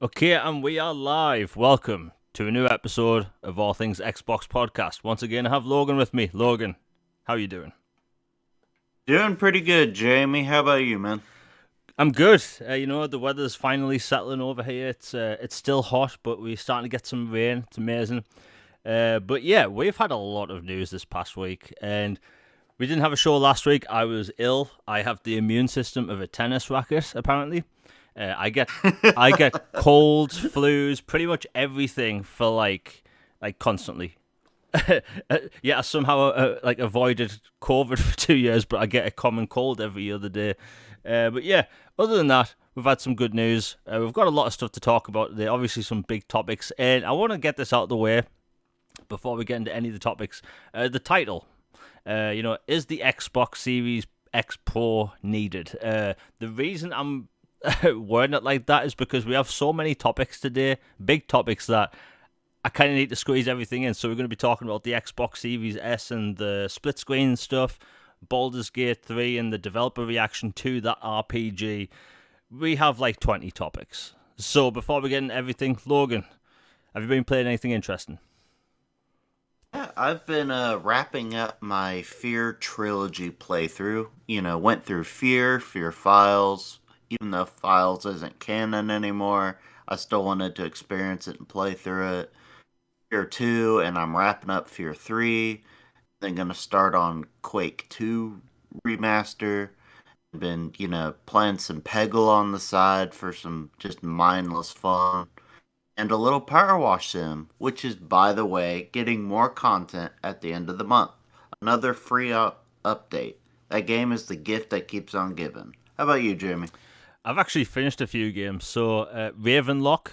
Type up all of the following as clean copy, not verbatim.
Okay, and we are live. Welcome to a new episode of All Things Xbox Podcast. Once again, I have Logan with me. Logan, how are you doing? Doing pretty good, Jamie. How about you, man? I'm good. The weather's finally settling over here. It's still hot, but we're starting to get some rain. It's amazing. But yeah, we've had a lot of news this past week, and we didn't have a show last week. I was ill. I have the immune system of a tennis racket, apparently. I get I get colds, flus, pretty much everything for like constantly. Yeah, I somehow avoided COVID for 2 years, but I get a common cold every other day. But yeah, other than that, we've had some good news. We've got a lot of stuff to talk about today. Obviously, some big topics, and I want to get this out of the way before we get into any of the topics. The title, is the Xbox Series X Pro needed? The reason I'm wording it like that is because we have so many topics today, big topics, that I kind of need to squeeze everything in. So we're going to be talking about the Xbox Series S and the split screen stuff, Baldur's Gate 3 and the developer reaction to that RPG. We have like 20 topics. So before we get into everything, Logan, have you been playing anything interesting? Yeah, I've been wrapping up my Fear trilogy playthrough. Went through Fear Files. Even though Files isn't canon anymore, I still wanted to experience it and play through it. Fear 2, and I'm wrapping up Fear 3. Then gonna start on Quake 2 remaster. Been, playing some Peggle on the side for some just mindless fun. And a little Power Wash Sim, which is, by the way, getting more content at the end of the month. Another free update. That game is the gift that keeps on giving. How about you, Jimmy? I've actually finished a few games. So Ravenlock,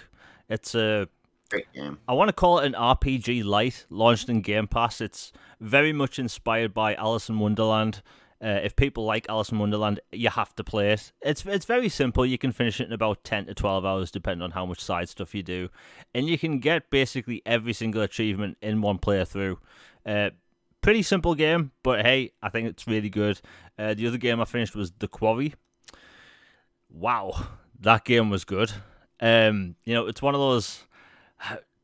it's a Great game. I want to call it an RPG light, launched in Game Pass. It's very much inspired by Alice in Wonderland. If people like Alice in Wonderland, you have to play it. It's very simple. You can finish it in about 10 to 12 hours, depending on how much side stuff you do. And you can get basically every single achievement in one playthrough. Pretty simple game, but hey, I think it's really good. The other game I finished was The Quarry. Wow, that game was good. It's one of those...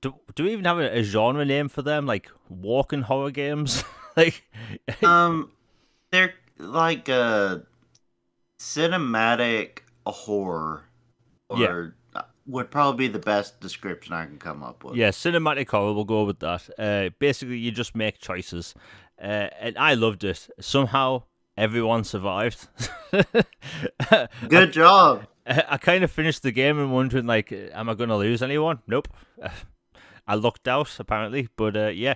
Do we even have a genre name for them? Like walking horror games? like, They're like a cinematic horror, yeah, or would probably be the best description I can come up with. yeah, cinematic horror. We'll go with that. Basically, you just make choices, and I loved it. Somehow, everyone survived. Good job. I kind of finished the game and wondering, like, am I going to lose anyone? Nope. I lucked out, apparently. But yeah,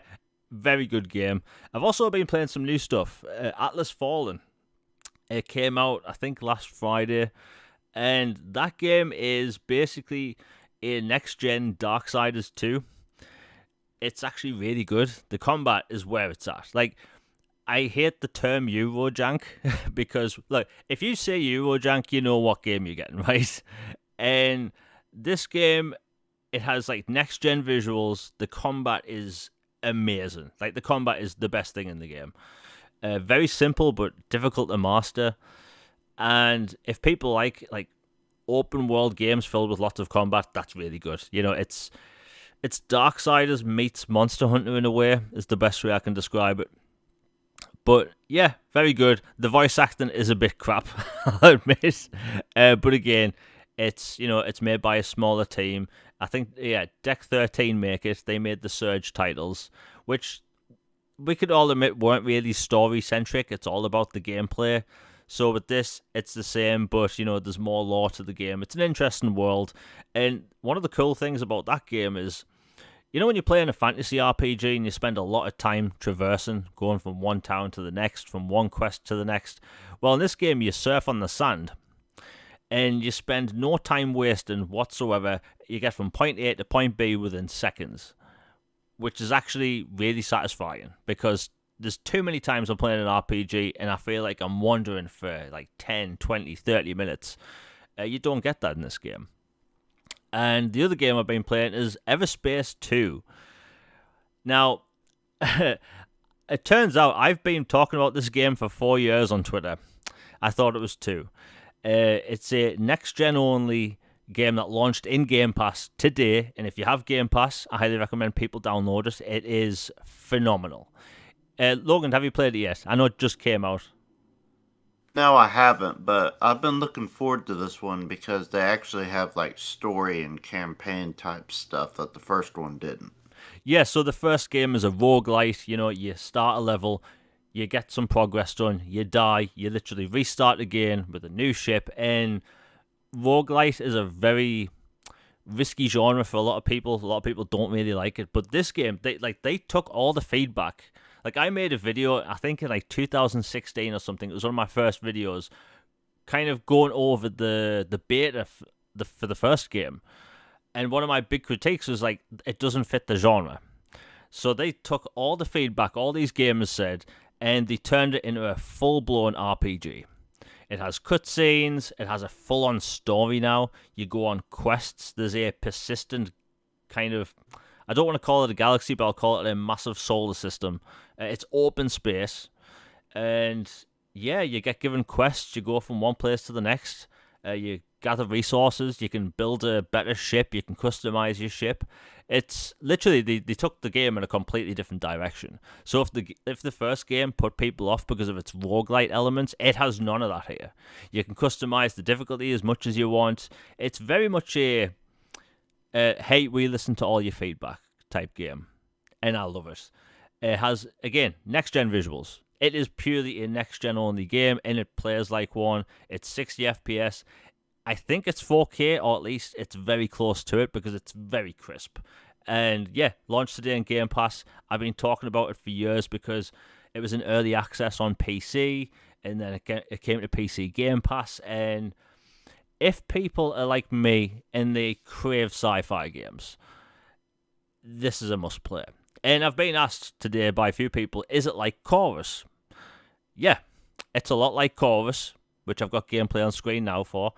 very good game. I've also been playing some new stuff. Atlas Fallen. It came out, I think, last Friday. And that game is basically a next-gen Darksiders 2. It's actually really good. The combat is where it's at. Like, I hate the term Eurojank because, look, if you say Eurojank, you know what game you're getting, right? And this game, it has like next gen visuals. The combat is amazing. Like, the combat is the best thing in the game. Very simple but difficult to master. And if people like open world games filled with lots of combat, that's really good. It's Darksiders meets Monster Hunter in a way. Is the best way I can describe it. But yeah, very good. The voice acting is a bit crap, I'll admit. But again, it's made by a smaller team. I think, yeah, Deck 13 make it. They made the Surge titles, which we could all admit weren't really story centric. It's all about the gameplay. So with this, it's the same, but there's more lore to the game. It's an interesting world, and one of the cool things about that game is, when you're playing a fantasy RPG and you spend a lot of time traversing, going from one town to the next, from one quest to the next. Well, in this game, you surf on the sand, and you spend no time wasting whatsoever. You get from point A to point B within seconds, which is actually really satisfying, because there's too many times I'm playing an RPG and I feel like I'm wandering for like 10, 20, 30 minutes. You don't get that in this game. And the other game I've been playing is Everspace 2. Now, it turns out I've been talking about this game for 4 years on Twitter. I thought it was 2. It's a next-gen only game that launched in Game Pass today. And if you have Game Pass, I highly recommend people download it. It is phenomenal. Logan, have you played it yet? I know it just came out. No, I haven't, but I've been looking forward to this one because they actually have like story and campaign type stuff that the first one didn't. Yeah, so the first game is a roguelite. You know, you start a level, you get some progress done, you die, you literally restart again with a new ship. And roguelite is a very risky genre for a lot of people. A lot of people don't really like it. But this game, they took all the feedback. Like I made a video, I think in like 2016 or something. It was one of my first videos, kind of going over the beta for the first game. And one of my big critiques was like it doesn't fit the genre. So they took all the feedback all these gamers said, and they turned it into a full blown RPG. It has cutscenes. It has a full-on story now. You go on quests. There's a persistent kind of... I don't want to call it a galaxy, but I'll call it a massive solar system. It's open space. And yeah, you get given quests. You go from one place to the next. You gather resources. You can build a better ship. You can customize your ship. It's literally they took the game in a completely different direction. So if the first game put people off because of its roguelite elements, it has none of that here. You can customize the difficulty as much as you want. It's very much a hey, we listen to all your feedback type game, and I love it. It has, again, next gen visuals. It is purely a next gen only game, and it plays like one. It's 60 FPS. I think it's 4K, or at least it's very close to it because it's very crisp. And yeah, launched today in Game Pass. I've been talking about it for years because it was in early access on PC, and then it came to PC Game Pass. And if people are like me and they crave sci-fi games, this is a must-play. And I've been asked today by a few people, is it like Chorus? Yeah, it's a lot like Chorus, which I've got gameplay on screen now for.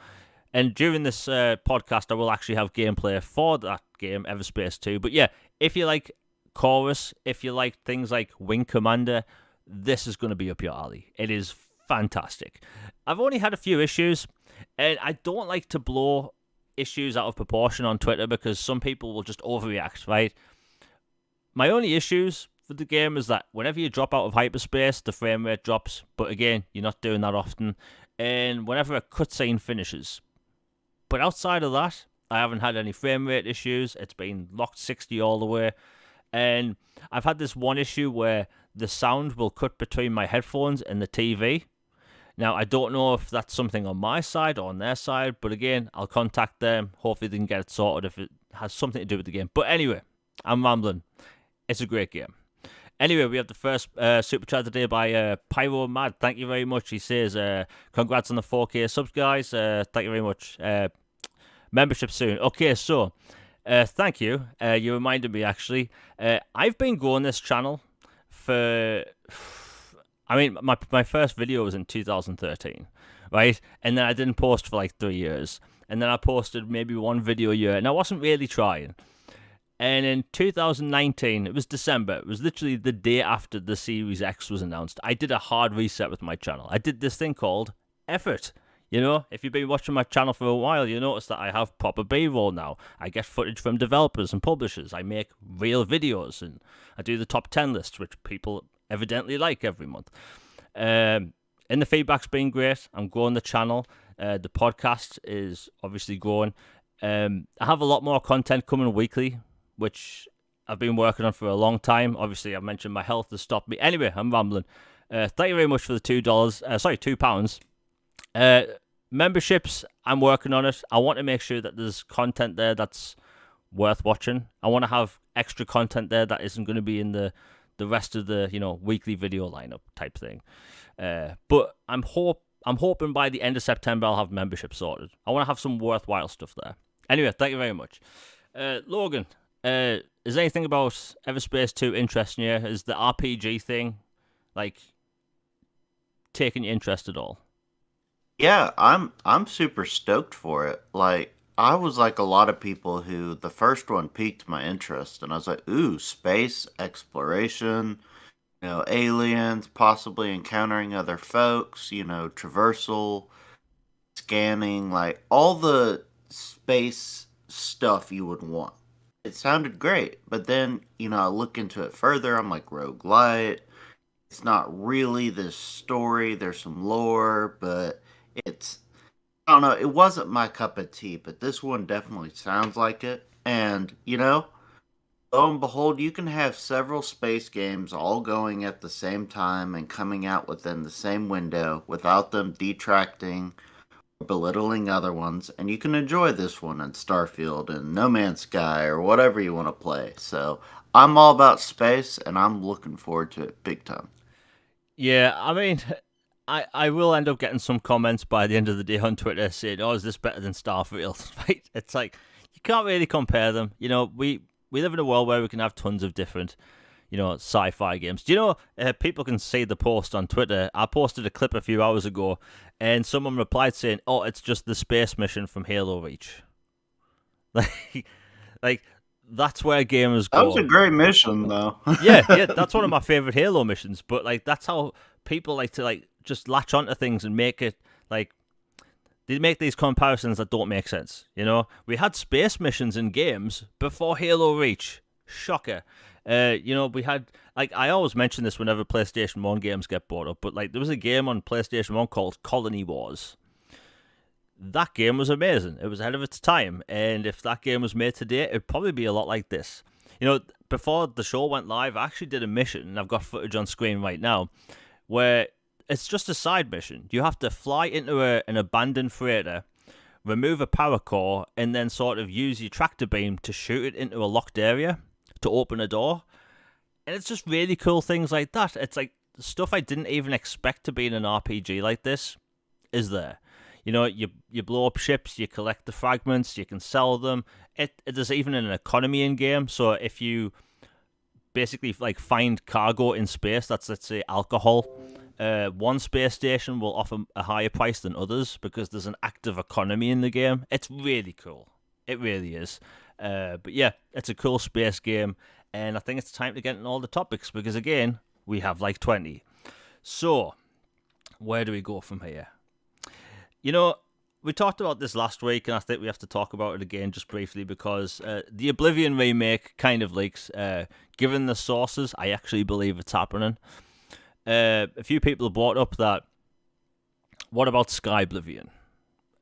And during this podcast, I will actually have gameplay for that game, Everspace 2. But yeah, if you like Chorus, if you like things like Wing Commander, this is going to be up your alley. It is fantastic. I've only had a few issues, and I don't like to blow issues out of proportion on Twitter because some people will just overreact, right? My only issues for the game is that whenever you drop out of hyperspace, the frame rate drops. But again, you're not doing that often. And whenever a cutscene finishes. But outside of that, I haven't had any frame rate issues. It's been locked 60 all the way. And I've had this one issue where the sound will cut between my headphones and the TV. Now, I don't know if that's something on my side or on their side. But again, I'll contact them. Hopefully they can get it sorted if it has something to do with the game. But anyway, I'm rambling. It's a great game. Anyway, we have the first super chat today by Pyro Mad. Thank you very much. He says, congrats on the 4K subs, guys. Thank you very much. Membership soon. Okay, so thank you. You reminded me, actually. I've been growing this channel for... I mean, my first video was in 2013, right? And then I didn't post for like 3 years. And then I posted maybe one video a year. And I wasn't really trying. And in 2019, it was December, it was literally the day after the Series X was announced, I did a hard reset with my channel. I did this thing called effort. You know, if you've been watching my channel for a while, you'll notice that I have proper B-roll now. I get footage from developers and publishers. I make real videos, and I do the top 10 lists, which people evidently like every month. And the feedback's been great. I'm growing the channel. The podcast is obviously growing. I have a lot more content coming weekly, which I've been working on for a long time. Obviously, I mentioned my health has stopped me. Anyway, I'm rambling. Thank you very much for the £2. Memberships, I'm working on it. I want to make sure that there's content there that's worth watching. I want to have extra content there that isn't going to be in the rest of the weekly video lineup type thing. But I'm hoping by the end of September I'll have membership sorted. I want to have some worthwhile stuff there. Anyway, thank you very much. Logan, is anything about Everspace 2 interesting you? Is the RPG thing, like, taking your interest at all? Yeah, I'm super stoked for it. Like I was like a lot of people who the first one piqued my interest, and I was like, ooh, space exploration, aliens, possibly encountering other folks, traversal, scanning, like all the space stuff you would want. It sounded great, but then, I look into it further. I'm like, roguelite. It's not really this story. There's some lore, but it's, I don't know. It wasn't my cup of tea, but this one definitely sounds like it. And, lo and behold, you can have several space games all going at the same time and coming out within the same window without them detracting or belittling other ones. And you can enjoy this one and Starfield and No Man's Sky or whatever you want to play. So I'm all about space and I'm looking forward to it big time. Yeah, I mean, I will end up getting some comments by the end of the day on Twitter saying, "Oh, is this better than Starfield?" Right? It's like you can't really compare them. We live in a world where we can have tons of different, sci-fi games. Do you know people can see the post on Twitter? I posted a clip a few hours ago, and someone replied saying, "Oh, it's just the space mission from Halo Reach." Like that's where gamers That was a go. great mission, though. Yeah, that's one of my favorite Halo missions. But like, that's how people like to like just latch onto things and make it like they make these comparisons that don't make sense. We had space missions in games before Halo Reach. Shocker. We had like I always mention this whenever PlayStation 1 games get brought up, but like there was a game on PlayStation 1 called Colony Wars. That game was amazing. It was ahead of its time, and if that game was made today, it'd probably be a lot like this. Before the show went live, I actually did a mission, and I've got footage on screen right now, where it's just a side mission. You have to fly into an abandoned freighter, remove a power core, and then sort of use your tractor beam to shoot it into a locked area to open a door. And it's just really cool things like that. It's like stuff I didn't even expect to be in an RPG like this is there. You blow up ships, you collect the fragments, you can sell them. There's even an economy in game. So if you basically like find cargo in space, that's let's say alcohol, one space station will offer a higher price than others because there's an active economy in the game. It's really cool. It really is. But yeah, it's a cool space game, and I think it's time to get into all the topics because again, we have like 20. So, where do we go from here? We talked about this last week, and I think we have to talk about it again just briefly because the Oblivion remake kind of leaks. Given the sources, I actually believe it's happening. A few people brought up that, what about Sky Oblivion?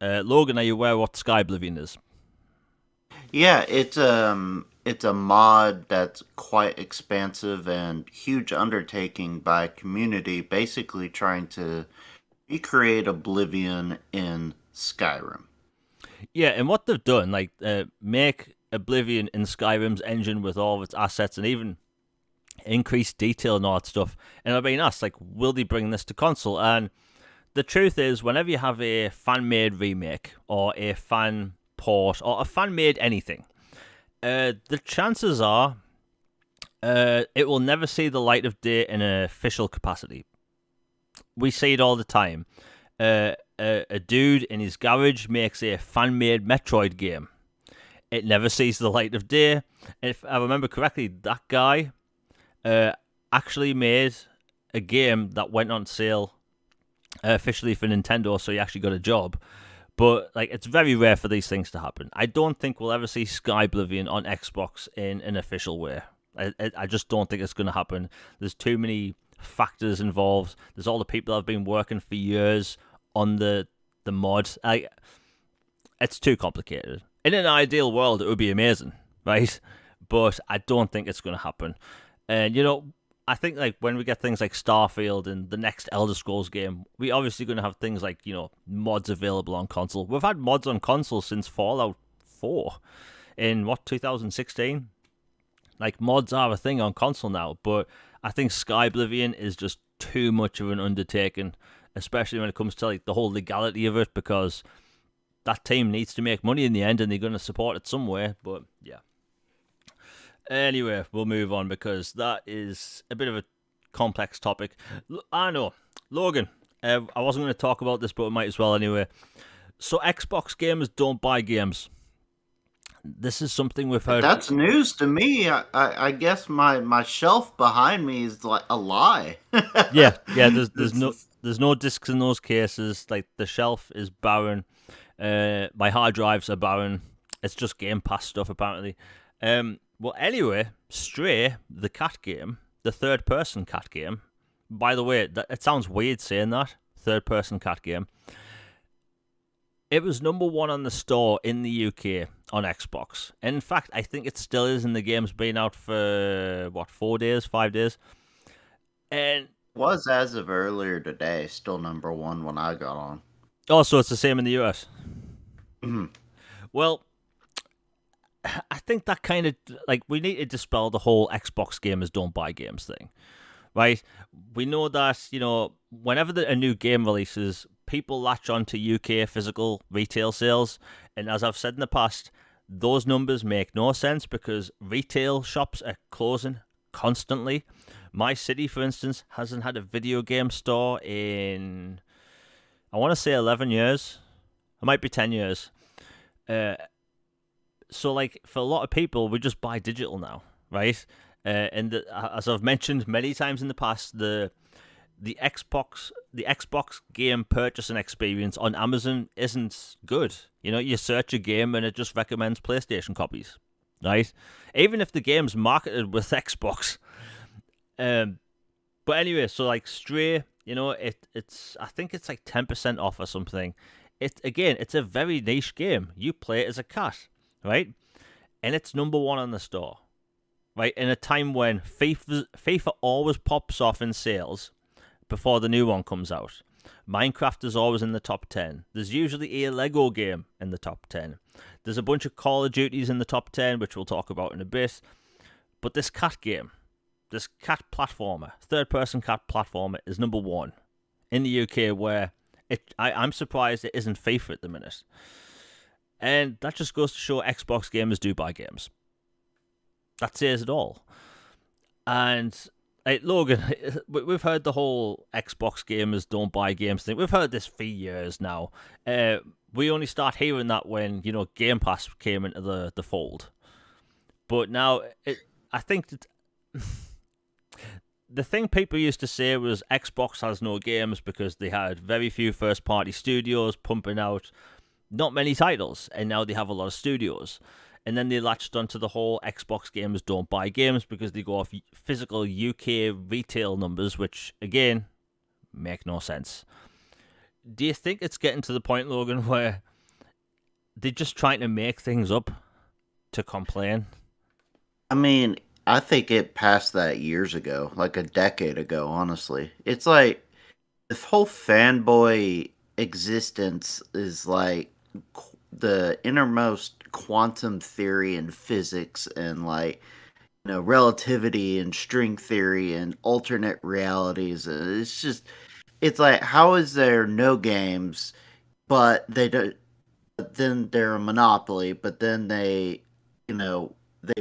Logan, are you aware what Sky Oblivion is? Yeah, it's a mod that's quite expansive and huge undertaking by community, basically trying to recreate Oblivion in Skyrim. Yeah, and what they've done, like, make Oblivion in Skyrim's engine with all of its assets and even increased detail and all that stuff. And I've been asked, like, will they bring this to console? And the truth is, whenever you have a fan-made remake or a fan port or a fan-made anything, the chances are it will never see the light of day in an official capacity. We see it all the time. A dude in his garage makes a fan-made Metroid game. It never sees the light of day. If I remember correctly, that guy actually made a game that went on sale officially for Nintendo, so he actually got a job. But like, it's very rare for these things to happen. I don't think we'll ever see Sky Oblivion on Xbox in an official way. I just don't think it's going to happen. There's too many factors involved. There's all the people that have been working for years on the mod. It's too complicated. In an ideal world, it would be amazing, right? But I don't think it's going to happen. And I think like when we get things like Starfield and the next Elder Scrolls game, we obviously going to have things like mods available on console. We've had mods on console since Fallout 4 in 2016. Like, mods are a thing on console now, but I think Sky Oblivion is just too much of an undertaking, especially when it comes to like the whole legality of it, because that team needs to make money in the end and they're going to support it some way. But yeah. Anyway, we'll move on because that is a bit of a complex topic. I know, Logan, I wasn't going to talk about this, but I might as well anyway. So Xbox gamers don't buy games. This is something we've heard. That's news to me. I guess my shelf behind me is like a lie. yeah. There's no discs in those cases. Like, the shelf is barren. My hard drives are barren. It's just Game Pass stuff, apparently. Well, anyway, Stray, the cat game, the third-person cat game. By the way, it sounds weird saying that, third-person cat game. It was number one on the store in the UK on Xbox. In fact, I think it still is, and the game's been out for, 4 days, 5 days? And Was as of earlier today still number one when I got on. also, it's the same in the US. Mhm. Well, I think that kind of, like, we need to dispel the whole Xbox gamers don't buy games thing, right? We know that, whenever a new game releases, people latch on to UK physical retail sales. And as I've said in the past, those numbers make no sense because retail shops are closing constantly. My city, for instance, hasn't had a video game store in, I want to say 11 years. It might be 10 years. So, like, for a lot of people, we just buy digital now, right? As I've mentioned many times in the past, the Xbox game purchasing experience on Amazon isn't good. You search a game and it just recommends PlayStation copies, right? Even if the game's marketed with Xbox. But anyway, so like Stray, it's I think it's like 10% off or something. It's a very niche game. You play it as a cat, right? And it's number one on the store, right? In a time when FIFA always pops off in sales before the new one comes out. Minecraft is always in the top 10. There's usually a Lego game in the top 10. There's a bunch of Call of Duties in the top 10, which we'll talk about in a bit. But this cat game, this cat platformer, third-person cat platformer, is number one in the UK, where I'm surprised it isn't FIFA at the minute. And that just goes to show Xbox gamers do buy games. That says it all. And hey, Logan, we've heard the whole Xbox gamers don't buy games thing. We've heard this for years now. We only start hearing that when, Game Pass came into the fold. But now, I think that the thing people used to say was Xbox has no games because they had very few first-party studios pumping out not many titles, and now they have a lot of studios. And then they latched onto the whole Xbox gamers don't buy games because they go off physical UK retail numbers, which, again, make no sense. Do you think it's getting to the point, Logan, where they're just trying to make things up to complain? I mean, I think it passed that years ago, like a decade ago, honestly. It's like this whole fanboy existence is like the innermost quantum theory and physics and like relativity and string theory and alternate realities. It's like, how is there no games but they don't, but then they're a monopoly, but then they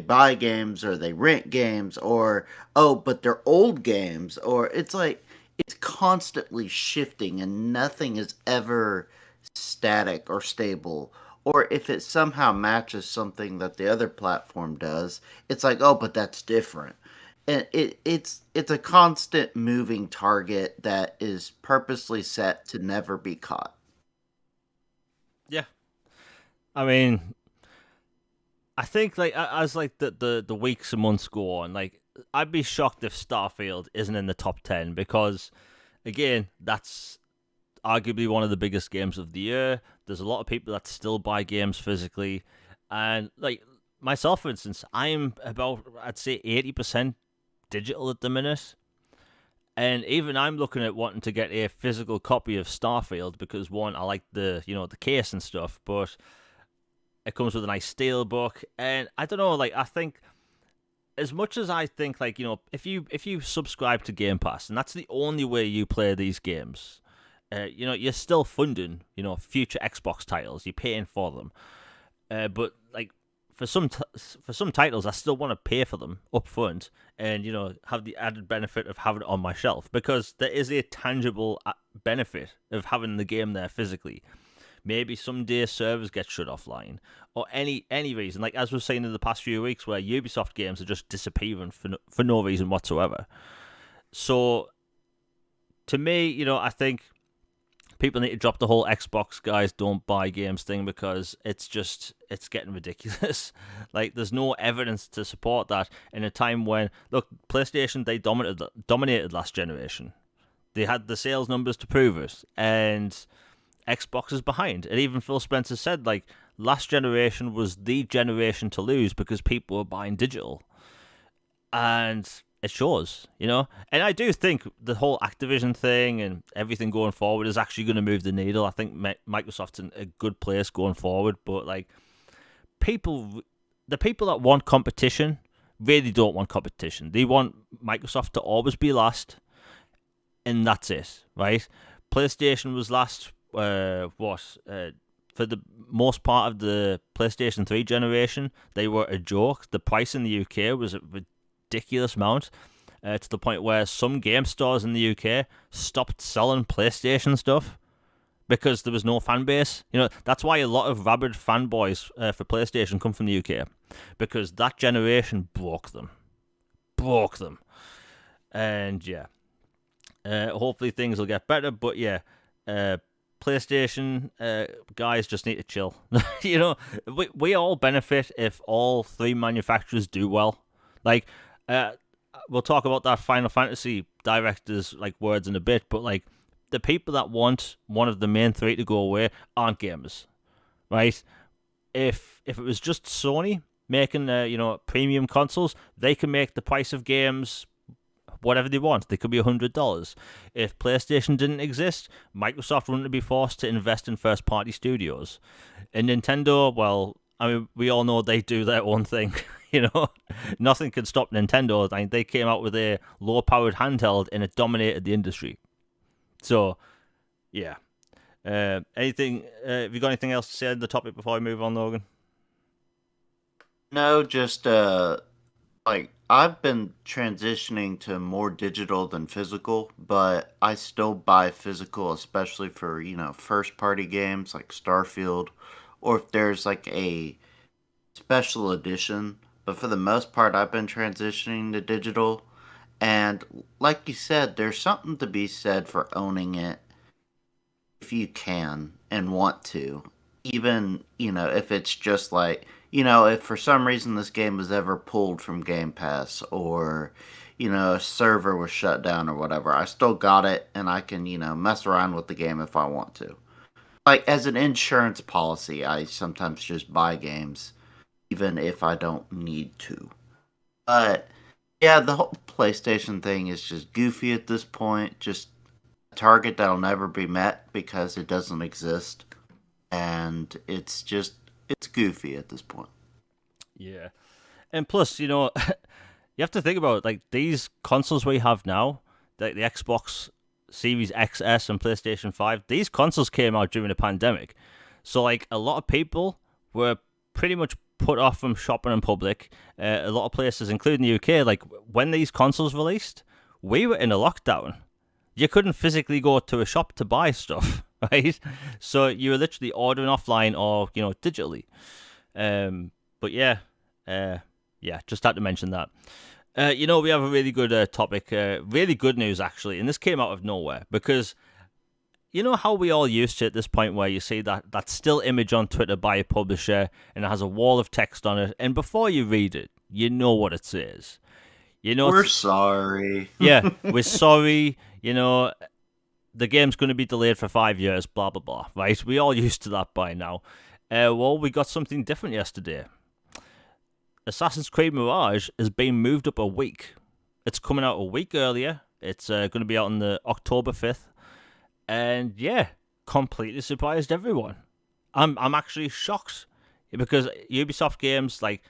buy games or they rent games, or but they're old games, or it's like it's constantly shifting and nothing is ever static or stable. Or if it somehow matches something that the other platform does, it's like, oh, but that's different. And it's a constant moving target that is purposely set to never be caught. Yeah. I mean, I think like as like the weeks and months go on, like I'd be shocked if Starfield isn't in the top 10 because, again, that's arguably one of the biggest games of the year. There's a lot of people that still buy games physically, and like myself, for instance, I'm about, I'd say, 80% digital at the minute, and even I'm looking at wanting to get a physical copy of Starfield because, one, I like the the case and stuff, but it comes with a nice steelbook, and I don't know, like I think, as much as I think, like, if you subscribe to Game Pass and that's the only way you play these games, you're still funding, future Xbox titles. You're paying for them, but like for some titles, I still want to pay for them up front, and have the added benefit of having it on my shelf because there is a tangible benefit of having the game there physically. Maybe someday servers get shut offline, or any reason, like as we've seen in the past few weeks, where Ubisoft games are just disappearing for no reason whatsoever. So, to me, I think people need to drop the whole Xbox guys don't buy games thing, because it's getting ridiculous. Like, there's no evidence to support that in a time when, look, PlayStation, they dominated last generation. They had the sales numbers to prove it, and Xbox is behind. And even Phil Spencer said, like, last generation was the generation to lose because people were buying digital. And it shows, you know? And I do think the whole Activision thing and everything going forward is actually going to move the needle. I think Microsoft's in a good place going forward, but, like, the people that want competition really don't want competition. They want Microsoft to always be last, and that's it, right? PlayStation was last, for the most part of the PlayStation 3 generation, they were a joke. The price in the UK was a ridiculous amount, to the point where some game stores in the UK stopped selling PlayStation stuff because there was no fan base. You know, that's why a lot of rabid fanboys for PlayStation come from the UK, because that generation broke them. And yeah, hopefully things will get better, but yeah, PlayStation guys just need to chill. You know, we all benefit if all three manufacturers do well. Like, we'll talk about that Final Fantasy director's, like, words in a bit, but, like, the people that want one of the main three to go away aren't gamers, right? If it was just Sony making premium consoles, they can make the price of games whatever they want. They could be $100. If PlayStation didn't exist, Microsoft wouldn't be forced to invest in first-party studios. And Nintendo, well, I mean, we all know they do their own thing. You know, nothing can stop Nintendo. I mean, they came out with a low-powered handheld and it dominated the industry. So, yeah. Have you got anything else to say on the topic before I move on, Logan? No, just like, I've been transitioning to more digital than physical, but I still buy physical, especially for, first party games like Starfield, or if there's like a special edition. But for the most part, I've been transitioning to digital. And like you said, there's something to be said for owning it if you can and want to. Even, if it's just like, if for some reason this game was ever pulled from Game Pass, or, a server was shut down or whatever, I still got it and I can, mess around with the game if I want to. Like, as an insurance policy, I sometimes just buy games even if I don't need to. But yeah, the whole PlayStation thing is just goofy at this point. Just a target that'll never be met because it doesn't exist. And it's goofy at this point. Yeah. And plus, you have to think about it, like, these consoles we have now, the Xbox Series XS and PlayStation 5, these consoles came out during the pandemic. So, like, a lot of people were pretty much put off from shopping in public. A lot of places, including the UK, like, when these consoles released, we were in a lockdown. You couldn't physically go to a shop to buy stuff, right? So you were literally ordering offline or, digitally. But yeah, just had to mention that. We have a really good topic, really good news, actually, and this came out of nowhere, because you know how we all used to at this point where you see that still image on Twitter by a publisher and it has a wall of text on it, and before you read it, you know what it says. We're sorry. Yeah, we're sorry. The game's going to be delayed for 5 years, blah, blah, blah, right? We all used to that by now. Well, we got something different yesterday. Assassin's Creed Mirage is being moved up a week. It's coming out a week earlier. It's going to be out on the October 5th. And yeah, completely surprised everyone. I'm actually shocked, because Ubisoft games, like,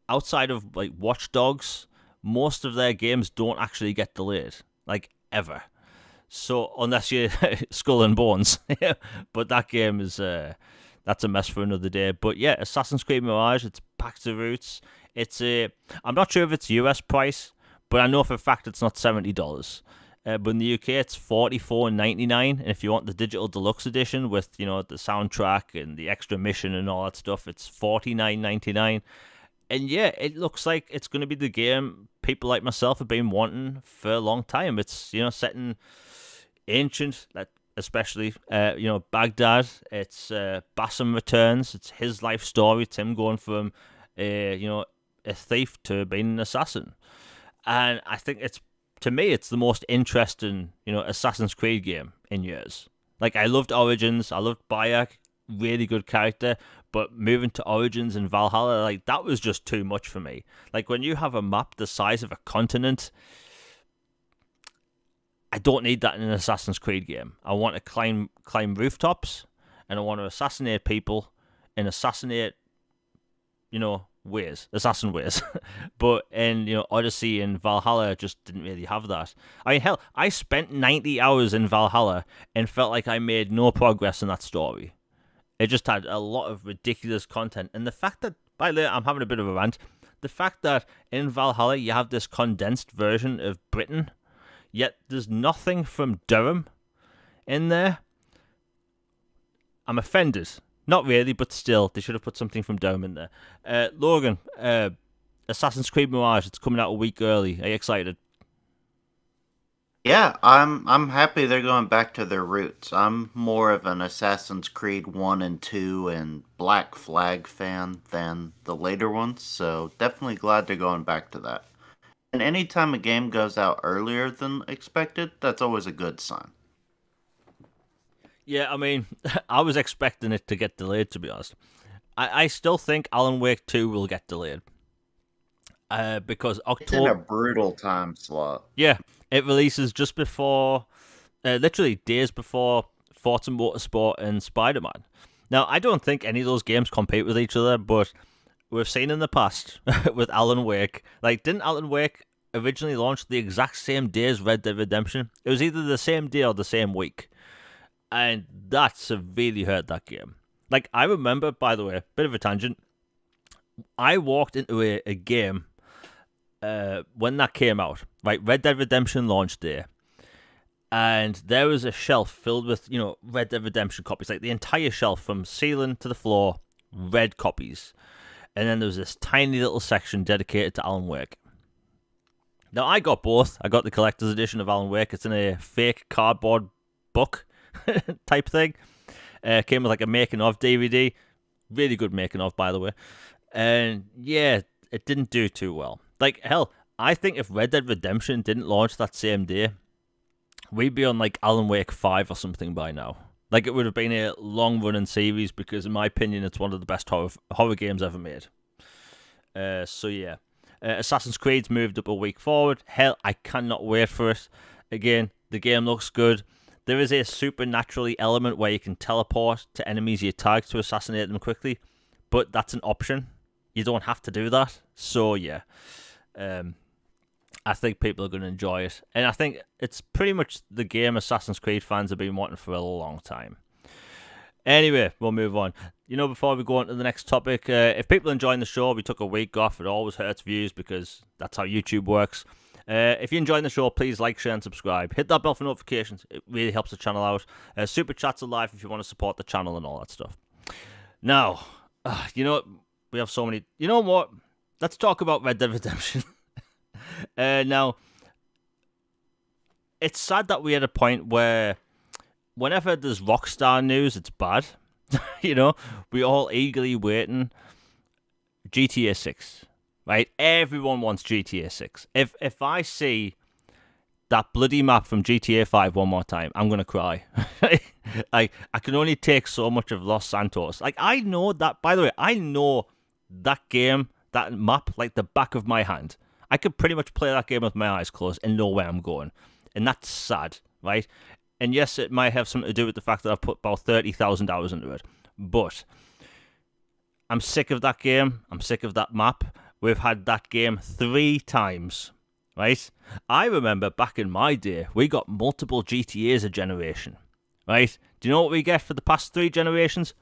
outside of, like, Watch Dogs, most of their games don't actually get delayed, like, ever. So unless you're Skull and Bones, but that game is that's a mess for another day. But yeah, Assassin's Creed Mirage, it's back to roots. I'm not sure if it's US price, but I know for a fact it's not $70. But in the UK, it's $44.99, and if you want the digital deluxe edition with, the soundtrack and the extra mission and all that stuff, it's $49.99. And yeah, it looks like it's going to be the game people like myself have been wanting for a long time. It's, set in ancient, especially. Baghdad. It's Bassam returns. It's his life story. It's him going from a thief to being an assassin, and I think to me it's the most interesting Assassin's Creed game in years. Like, I loved Origins. I loved Bayek. Really good character, but moving to Origins and Valhalla, like, that was just too much for me. Like, when you have a map the size of a continent, I don't need that in an Assassin's Creed game. I want to climb rooftops, and I want to assassinate people and assassinate, assassin ways. But in Odyssey and Valhalla, just didn't really have that. I mean, hell, I spent 90 hours in Valhalla and felt like I made no progress in that story. It just had a lot of ridiculous content, and the fact that, by the way, I'm having a bit of a rant. The fact that in Valhalla you have this condensed version of Britain, yet there's nothing from Durham in there. I'm offended. Not really, but still, they should have put something from Durham in there. Logan, Assassin's Creed Mirage, it's coming out a week early. Are you excited? Yeah, I'm happy they're going back to their roots. I'm more of an Assassin's Creed 1 and 2 and Black Flag fan than the later ones, so definitely glad they're going back to that. And anytime a game goes out earlier than expected, that's always a good sign. Yeah, I mean, I was expecting it to get delayed, to be honest. I still think Alan Wake 2 will get delayed. Because October... It's in a brutal time slot. Yeah, it releases just before, literally days before Forza Motorsport and Spider-Man. Now, I don't think any of those games compete with each other, but we've seen in the past with Alan Wake, like, didn't Alan Wake originally launch the exact same day as Red Dead Redemption? It was either the same day or the same week. And that severely hurt that game. Like, I remember, by the way, bit of a tangent, I walked into a game when that came out, right? Red Dead Redemption launch day, and there was a shelf filled with Red Dead Redemption copies, like the entire shelf from ceiling to the floor, red copies, and then there was this tiny little section dedicated to Alan Wake. Now, I got both. I got the collector's edition of Alan Wake. It's in a fake cardboard book type thing. Came with like a making of DVD, really good making of, by the way, and yeah, it didn't do too well. Like, hell, I think if Red Dead Redemption didn't launch that same day, we'd be on, like, Alan Wake 5 or something by now. Like, it would have been a long-running series because, in my opinion, it's one of the best horror games ever made. So, yeah. Assassin's Creed's moved up a week forward. Hell, I cannot wait for it. Again, the game looks good. There is a supernaturally element where you can teleport to enemies you tag to assassinate them quickly, but that's an option. You don't have to do that. So, yeah. I think people are going to enjoy it. And I think it's pretty much the game Assassin's Creed fans have been wanting for a long time. Anyway, we'll move on. Before we go on to the next topic, if people are enjoying the show, we took a week off. It always hurts views because that's how YouTube works. If you're enjoying the show, please like, share, and subscribe. Hit that bell for notifications. It really helps the channel out. Super chats are live if you want to support the channel and all that stuff. Now, we have so many... You know what? Let's talk about Red Dead Redemption. Now, it's sad that we're at a point where whenever there's Rockstar news, it's bad. We're all eagerly waiting. GTA 6, right? Everyone wants GTA 6. If I see that bloody map from GTA 5 one more time, I'm going to cry. I can only take so much of Los Santos. Like, I know that, by the way, I know that game, that map, like the back of my hand. I could pretty much play that game with my eyes closed and know where I'm going. And that's sad, right? And yes, it might have something to do with the fact that I've put about 30,000 hours into it. But I'm sick of that game. I'm sick of that map. We've had that game 3 times, right? I remember back in my day, we got multiple GTAs a generation, right? Do you know what we get for the past 3 generations?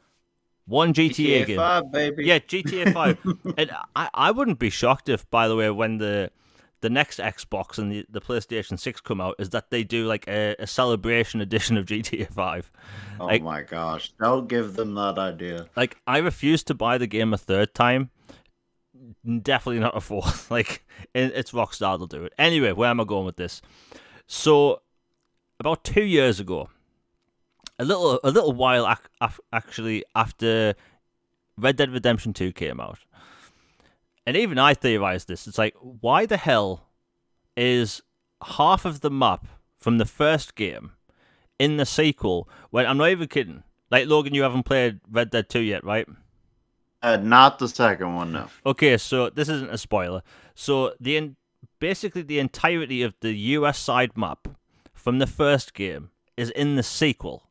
One GTA game. 5, baby. Yeah, GTA 5. And I wouldn't be shocked if, by the way, when the next Xbox and the PlayStation 6 come out, is that they do like a celebration edition of GTA 5. Oh my gosh. Don't give them that idea. Like, I refuse to buy the game a 3rd time. Definitely not a 4th. Like, it's Rockstar, they'll do it. Anyway, where am I going with this? So, about 2 years ago, a little while actually after Red Dead Redemption 2 came out. And even I theorized this. It's like, why the hell is half of the map from the first game in the sequel? When I'm not even kidding. Like, Logan, you haven't played Red Dead 2 yet, right? Not the second one, no. Okay, so this isn't a spoiler. So basically the entirety of the US side map from the first game is in the sequel.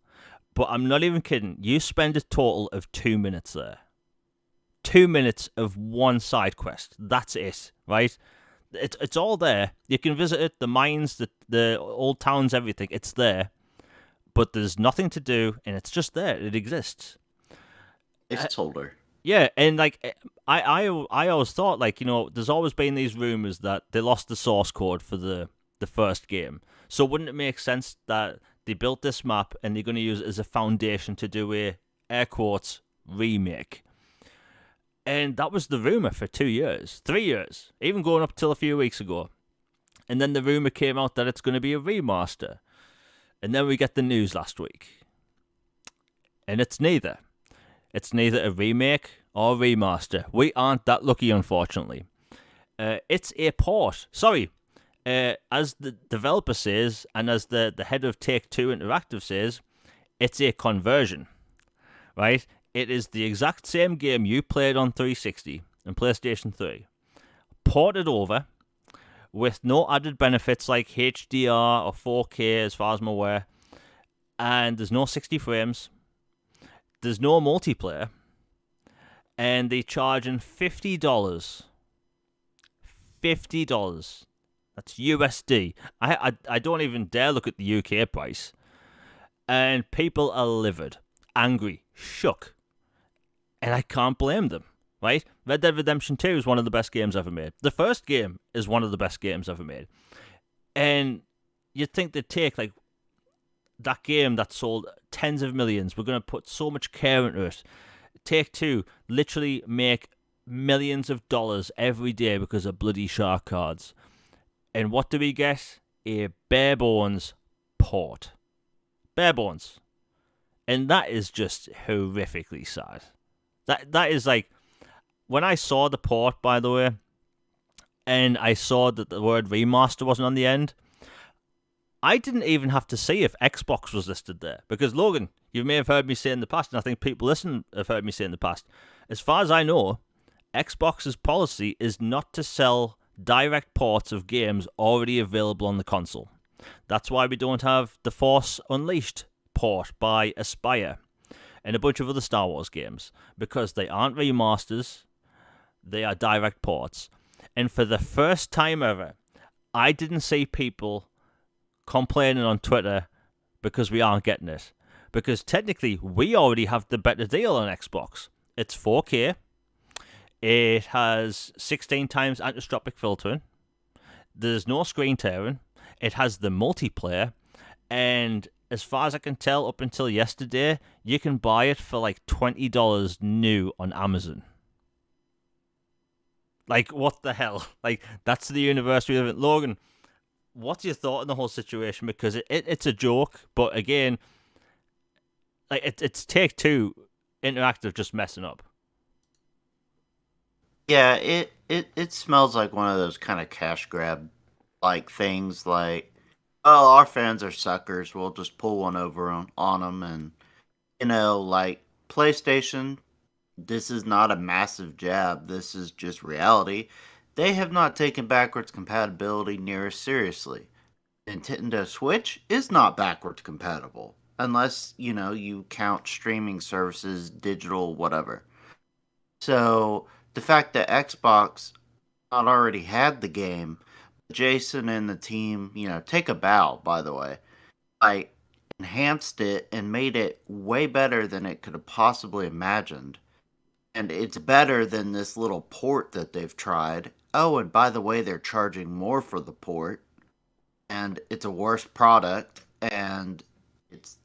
But I'm not even kidding. You spend a total of 2 minutes there. 2 minutes of one side quest. That's it, right? It's all there. You can visit it, the mines, the old towns, everything. It's there. But there's nothing to do, and it's just there. It exists. It's older. Yeah, and like I always thought, like, there's always been these rumors that they lost the source code for the first game. So wouldn't it make sense that they built this map and they're going to use it as a foundation to do a air quotes remake? And that was the rumor for 2 years, 3 years, even going up till a few weeks ago. And then the rumor came out that it's going to be a remaster. And then we get the news last week. And it's neither. It's neither a remake or a remaster. We aren't that lucky, unfortunately. It's a port. Sorry. As the developer says, and as the head of Take-Two Interactive says, it's a conversion. Right? It is the exact same game you played on 360 and PlayStation 3. Ported over with no added benefits like HDR or 4K as far as I'm aware. And there's no 60 frames. There's no multiplayer. And they're charging $50. $50. That's USD. I don't even dare look at the UK price. And people are livid, angry, shook. And I can't blame them, right? Red Dead Redemption 2 is one of the best games ever made. The first game is one of the best games ever made. And you'd think they'd take, like, that game that sold tens of millions, we're going to put so much care into it. Take-Two literally make millions of dollars every day because of bloody shark cards. And what do we get? A bare bones port. Bare bones. And that is just horrifically sad. That is like, when I saw the port, by the way, and I saw that the word remaster wasn't on the end, I didn't even have to see if Xbox was listed there. Because, Logan, you may have heard me say in the past, and I think people listening have heard me say in the past, as far as I know, Xbox's policy is not to sell direct ports of games already available on the console. That's why we don't have the Force Unleashed port by Aspyr and a bunch of other Star Wars games, because they aren't remasters, they are direct ports. And for the first time ever, I didn't see people complaining on Twitter because we aren't getting it. Because technically, we already have the better deal on Xbox. It's 4K. It has 16 times anisotropic filtering. There's no screen tearing. It has the multiplayer. And as far as I can tell, up until yesterday, you can buy it for like $20 new on Amazon. Like, what the hell? Like, that's the universe we live in. Logan, what's your thought on the whole situation? Because it's a joke, but again, like, it's Take-Two Interactive just messing up. Yeah, it smells like one of those kind of cash grab like things. Like, oh, our fans are suckers. We'll just pull one over on them, and like PlayStation. This is not a massive jab. This is just reality. They have not taken backwards compatibility near as seriously. Nintendo Switch is not backwards compatible unless, you count streaming services, digital, whatever. So the fact that Xbox not already had the game, Jason and the team, take a bow, by the way, like, enhanced it and made it way better than it could have possibly imagined. And it's better than this little port that they've tried. Oh, and by the way, they're charging more for the port. And it's a worse product. And it's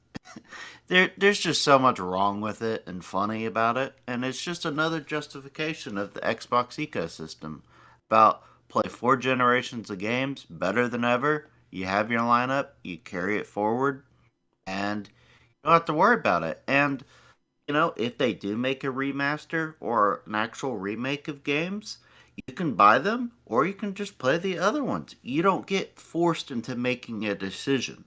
there's just so much wrong with it and funny about it. And it's just another justification of the Xbox ecosystem. About play 4 generations of games better than ever. You have your lineup, you carry it forward, and don't have to worry about it. And if they do make a remaster or an actual remake of games, you can buy them or you can just play the other ones. You don't get forced into making a decision,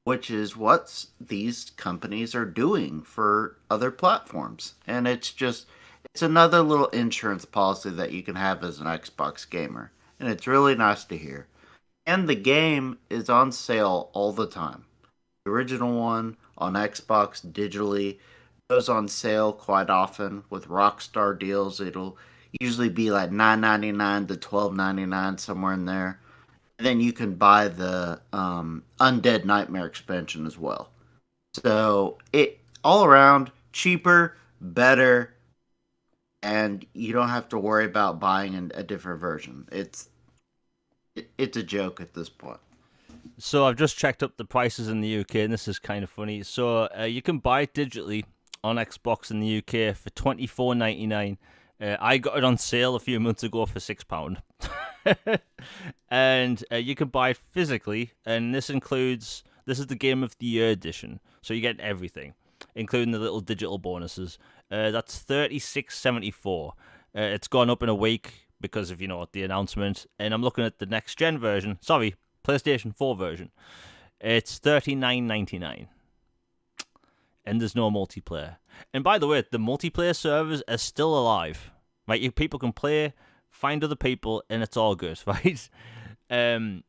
which is what these companies are doing for other platforms. And it's another little insurance policy that you can have as an Xbox gamer. And it's really nice to hear. And the game is on sale all the time. The original one on Xbox digitally goes on sale quite often with Rockstar deals. It'll usually be like $9.99 to $12.99, somewhere in there. And then you can buy the Undead Nightmare expansion as well. So it all around cheaper, better, and you don't have to worry about buying a different version. It's a joke at this point. So I've just checked up the prices in the UK, and this is kind of funny. So you can buy it digitally on Xbox in the UK for $24.99. I got it on sale a few months ago for £6. And you can buy it physically, and this is the Game of the Year edition, so you get everything, including the little digital bonuses. That's $36.74. It's gone up in a week because of the announcement, and I'm looking at the next gen version. Sorry, PlayStation 4 version. It's $39.99. And there's no multiplayer. And by the way, the multiplayer servers are still alive. Right? People can play, find other people, and it's all good, right? I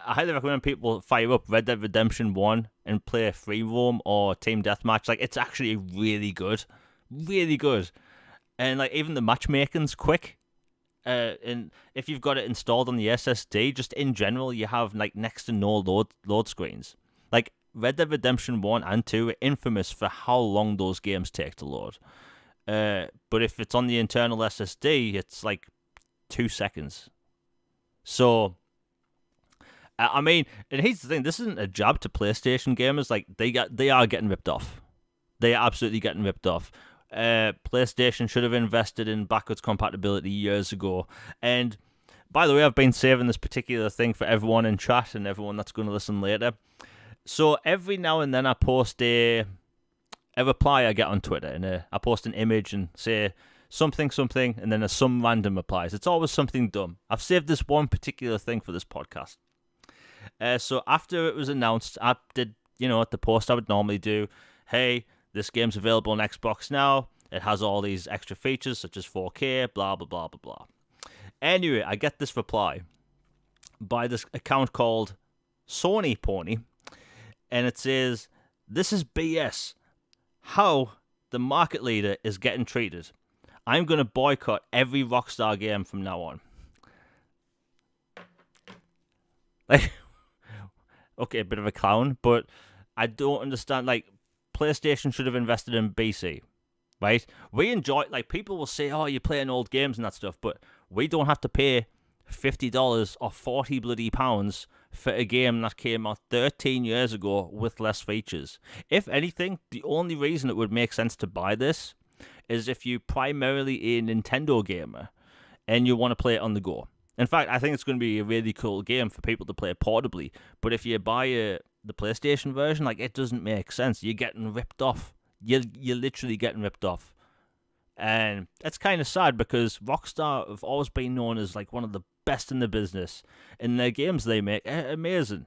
highly recommend people fire up Red Dead Redemption 1 and play Free Roam or Team Deathmatch. Like, it's actually really good. Really good. And like even the matchmaking's quick. And if you've got it installed on the SSD, just in general, you have like next to no load screens. Like Red Dead Redemption 1 and 2 are infamous for how long those games take to load. But if it's on the internal SSD, it's like 2 seconds. So, I mean, and here's the thing: this isn't a jab to PlayStation gamers. Like they are getting ripped off. They are absolutely getting ripped off. PlayStation should have invested in backwards compatibility years ago. And by the way, I've been saving this particular thing for everyone in chat and everyone that's going to listen later. So every now and then I post a reply I get on Twitter, and I post an image and say something, and then there's some random replies. It's always something dumb. I've saved this one particular thing for this podcast. So after it was announced, I did, the post I would normally do. Hey, this game's available on Xbox now. It has all these extra features such as 4K, blah, blah, blah, blah, blah. Anyway, I get this reply by this account called Sony Pony, and it says, "This is BS. How the market leader is getting treated. I'm going to boycott every Rockstar game from now on." Like, okay, a bit of a clown, but I don't understand. Like, PlayStation should have invested in BC, right? We enjoy, like, people will say, oh, you're playing old games and that stuff, but we don't have to pay $50 or 40 bloody pounds for a game that came out 13 years ago with less features. If anything, the only reason it would make sense to buy this is if you're primarily a Nintendo gamer and you want to play it on the go. In fact, I think it's going to be a really cool game for people to play portably, but if you buy the PlayStation version, like, it doesn't make sense. You're getting ripped off. You're literally getting ripped off. And it's kind of sad because Rockstar have always been known as like one of the best in the business, and their games they make are amazing.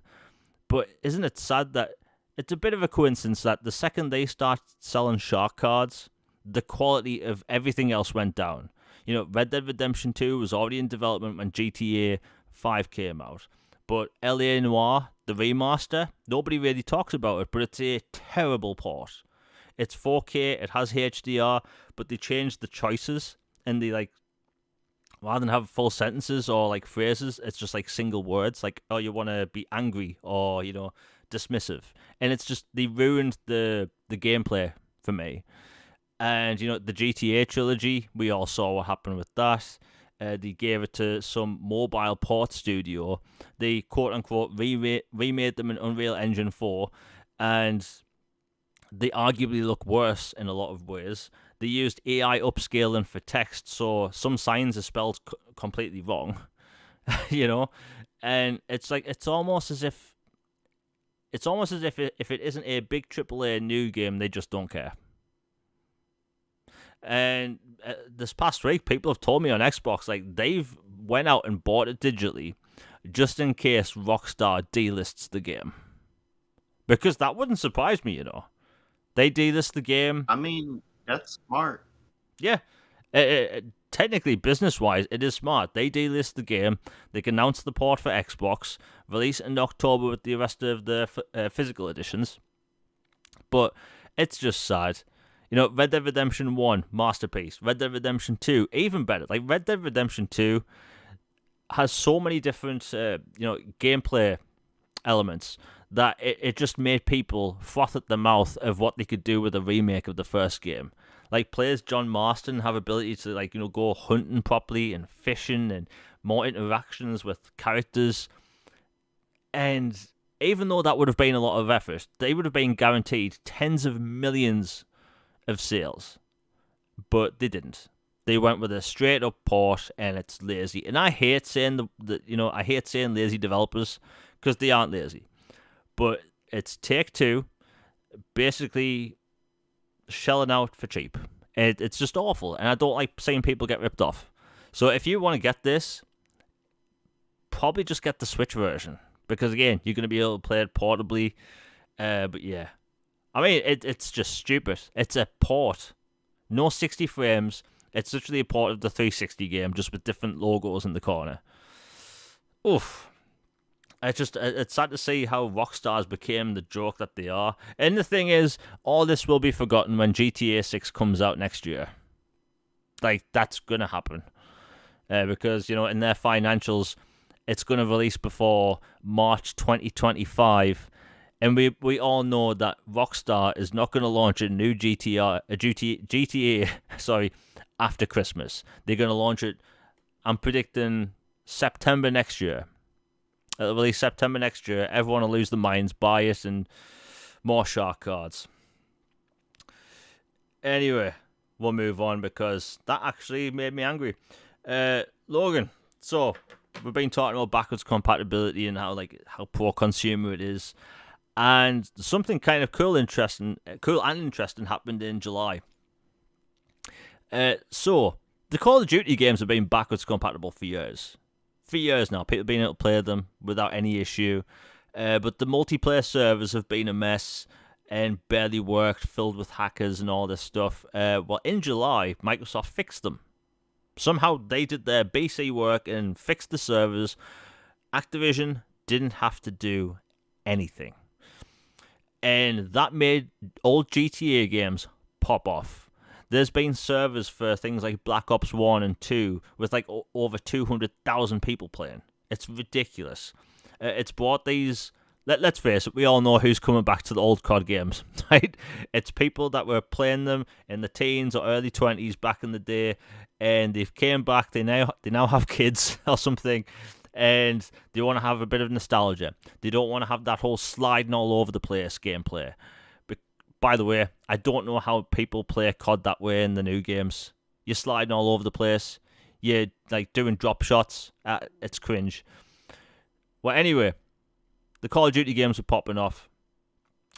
But isn't it sad that it's a bit of a coincidence that the second they start selling shark cards, the quality of everything else went down? Red Dead Redemption 2 was already in development when GTA 5 came out. But L.A. Noire, the remaster, nobody really talks about it, but it's a terrible port. It's 4K, it has HDR, but they changed the choices, and they, like, rather than have full sentences or, like, phrases, it's just, like, single words, like, oh, you want to be angry or, dismissive. And it's just, they ruined the gameplay for me. And, the GTA trilogy, we all saw what happened with that. They gave it to some mobile port studio. They, quote-unquote, remade them in Unreal Engine 4, and they arguably look worse in a lot of ways. They used AI upscaling for text, so some signs are spelled completely wrong, And it's like, it's almost as if it's almost as if if it isn't a big AAA new game, they just don't care. And this past week, people have told me on Xbox, like, they've went out and bought it digitally just in case Rockstar delists the game. Because that wouldn't surprise me, They delist the game. I mean, that's smart. Yeah. Technically, business-wise, it is smart. They delist the game. They can announce the port for Xbox, release it in October with the rest of the physical editions. But it's just sad. Red Dead Redemption 1, masterpiece. Red Dead Redemption 2, even better. Like, Red Dead Redemption 2 has so many different, gameplay elements that it just made people froth at the mouth of what they could do with a remake of the first game. Like, players John Marston have ability to, go hunting properly and fishing and more interactions with characters. And even though that would have been a lot of effort, they would have been guaranteed tens of millions of sales. But they didn't. They went with a straight up port, and it's lazy. And I hate saying I hate saying lazy developers, because they aren't lazy. But it's Take-Two basically shelling out for cheap. It's just awful, and I don't like seeing people get ripped off. So if you want to get this, probably just get the Switch version, because again, you're going to be able to play it portably. But yeah, I mean, it's just stupid. It's a port, no 60 frames. It's literally a port of the 360 game, just with different logos in the corner. Oof. It's sad to see how Rockstars became the joke that they are. And the thing is, all this will be forgotten when GTA 6 comes out next year. Like, that's going to happen. Because, in their financials, it's going to release before March 2025. And we all know that Rockstar is not going to launch a new GTA, after Christmas. They're going to launch it, I'm predicting, September next year. It'll release September next year. Everyone will lose their minds, buy it, and more shark cards. Anyway, we'll move on because that actually made me angry. Logan, so we've been talking about backwards compatibility and how pro consumer it is, and something kind of cool and interesting happened in July. So the Call of Duty games have been backwards compatible for years. For years now, people have been able to play them without any issue. But the multiplayer servers have been a mess and barely worked, filled with hackers and all this stuff. Well, in July, Microsoft fixed them. Somehow they did their BC work and fixed the servers. Activision didn't have to do anything. And that made old GTA games pop off. There's been servers for things like Black Ops 1 and 2 with over 200,000 people playing. It's ridiculous. It's brought these... Let's face it, we all know who's coming back to the old COD games, right? It's people that were playing them in the teens or early 20s back in the day, and they've came back, they now have kids or something, and they want to have a bit of nostalgia. They don't want to have that whole sliding all over the place gameplay. By the way, I don't know how people play COD that way in the new games. You're sliding all over the place. You're doing drop shots. It's cringe. Well, anyway, the Call of Duty games are popping off.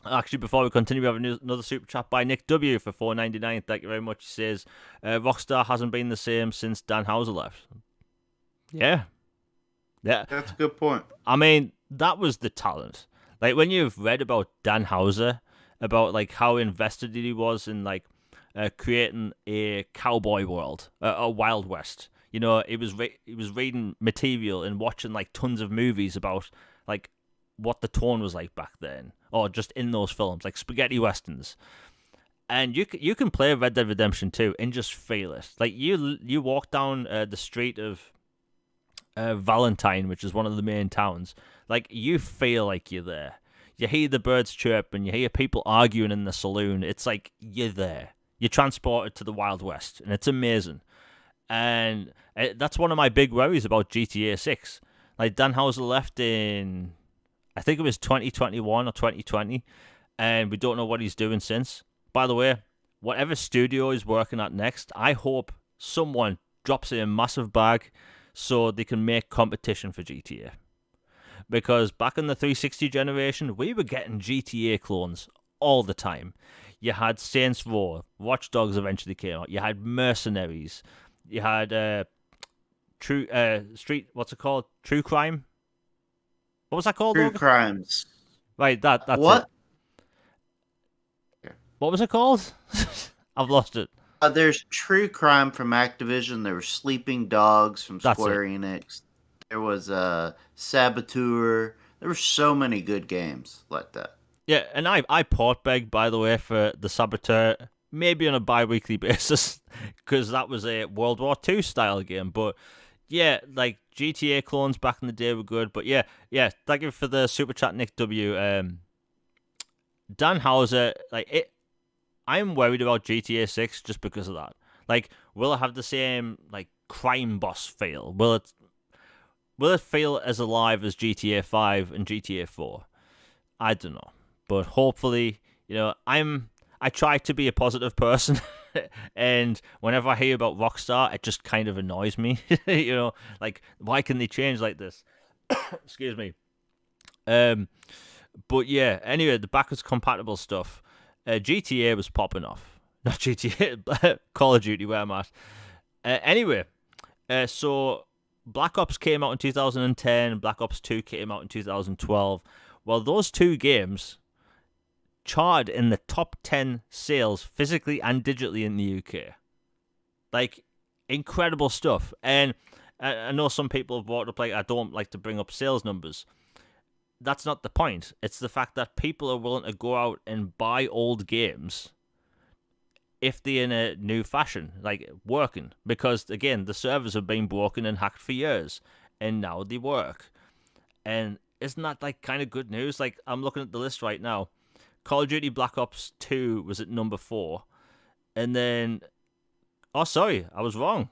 Actually, before we continue, we have another super chat by Nick W for $4.99. Thank you very much. He says, Rockstar hasn't been the same since Dan Houser left. Yeah. That's a good point. I mean, that was the talent. When you've read about Dan Houser, about how invested he was in creating a cowboy world, a Wild West. He was reading material and watching tons of movies about what the tone was like back then, or just in those films, like spaghetti westerns. And you can play Red Dead Redemption 2 and just feel it. You walk down the street of Valentine, which is one of the main towns. You feel like you're there. You hear the birds chirp and you hear people arguing in the saloon. It's like you're there. You're transported to the Wild West, and it's amazing. And that's one of my big worries about GTA 6. Dan Houser left in, I think it was 2021 or 2020, and we don't know what he's doing since. By the way, whatever studio he's working at next, I hope someone drops in a massive bag so they can make competition for GTA. because back in the 360 generation, we were getting GTA clones all the time. You had Saints Row, Watch Dogs eventually came out. You had Mercenaries. You had what's it called? True Crime. What was that called? True Logan? Crimes. Right, that's What? it. What was it called? I've lost it. There's True Crime from Activision. There was Sleeping Dogs from That's Square Enix. There was Saboteur. There were so many good games like that. Yeah, and I port beg, by the way, for the Saboteur, maybe on a bi-weekly basis, because that was a World War II style game. But yeah, like GTA clones back in the day were good. But yeah, thank you for the super chat, Nick W. Dan Hauser, I'm worried about GTA 6 just because of that. Like, will it have the same like crime boss feel? Will it feel as alive as GTA 5 and GTA 4? I don't know. But hopefully, I try to be a positive person, and whenever I hear about Rockstar, it just kind of annoys me. Like, why can they change like this? Excuse me. But yeah, anyway, the backwards compatible stuff. GTA was popping off. Not GTA, Call of Duty, where I'm at. Anyway, so Black Ops came out in 2010, Black Ops 2 came out in 2012. Well, those two games charted in the top 10 sales physically and digitally in the UK. Like, incredible stuff. And I know some people have brought up, like, I don't like to bring up sales numbers. That's not the point. It's the fact that people are willing to go out and buy old games if they're in a new fashion, like working. Because, again, the servers have been broken and hacked for years, and now they work. And isn't that, like, kind of good news? Like, I'm looking at the list right now. Call of Duty Black Ops 2 was at number 4. And then... Oh, sorry, I was wrong.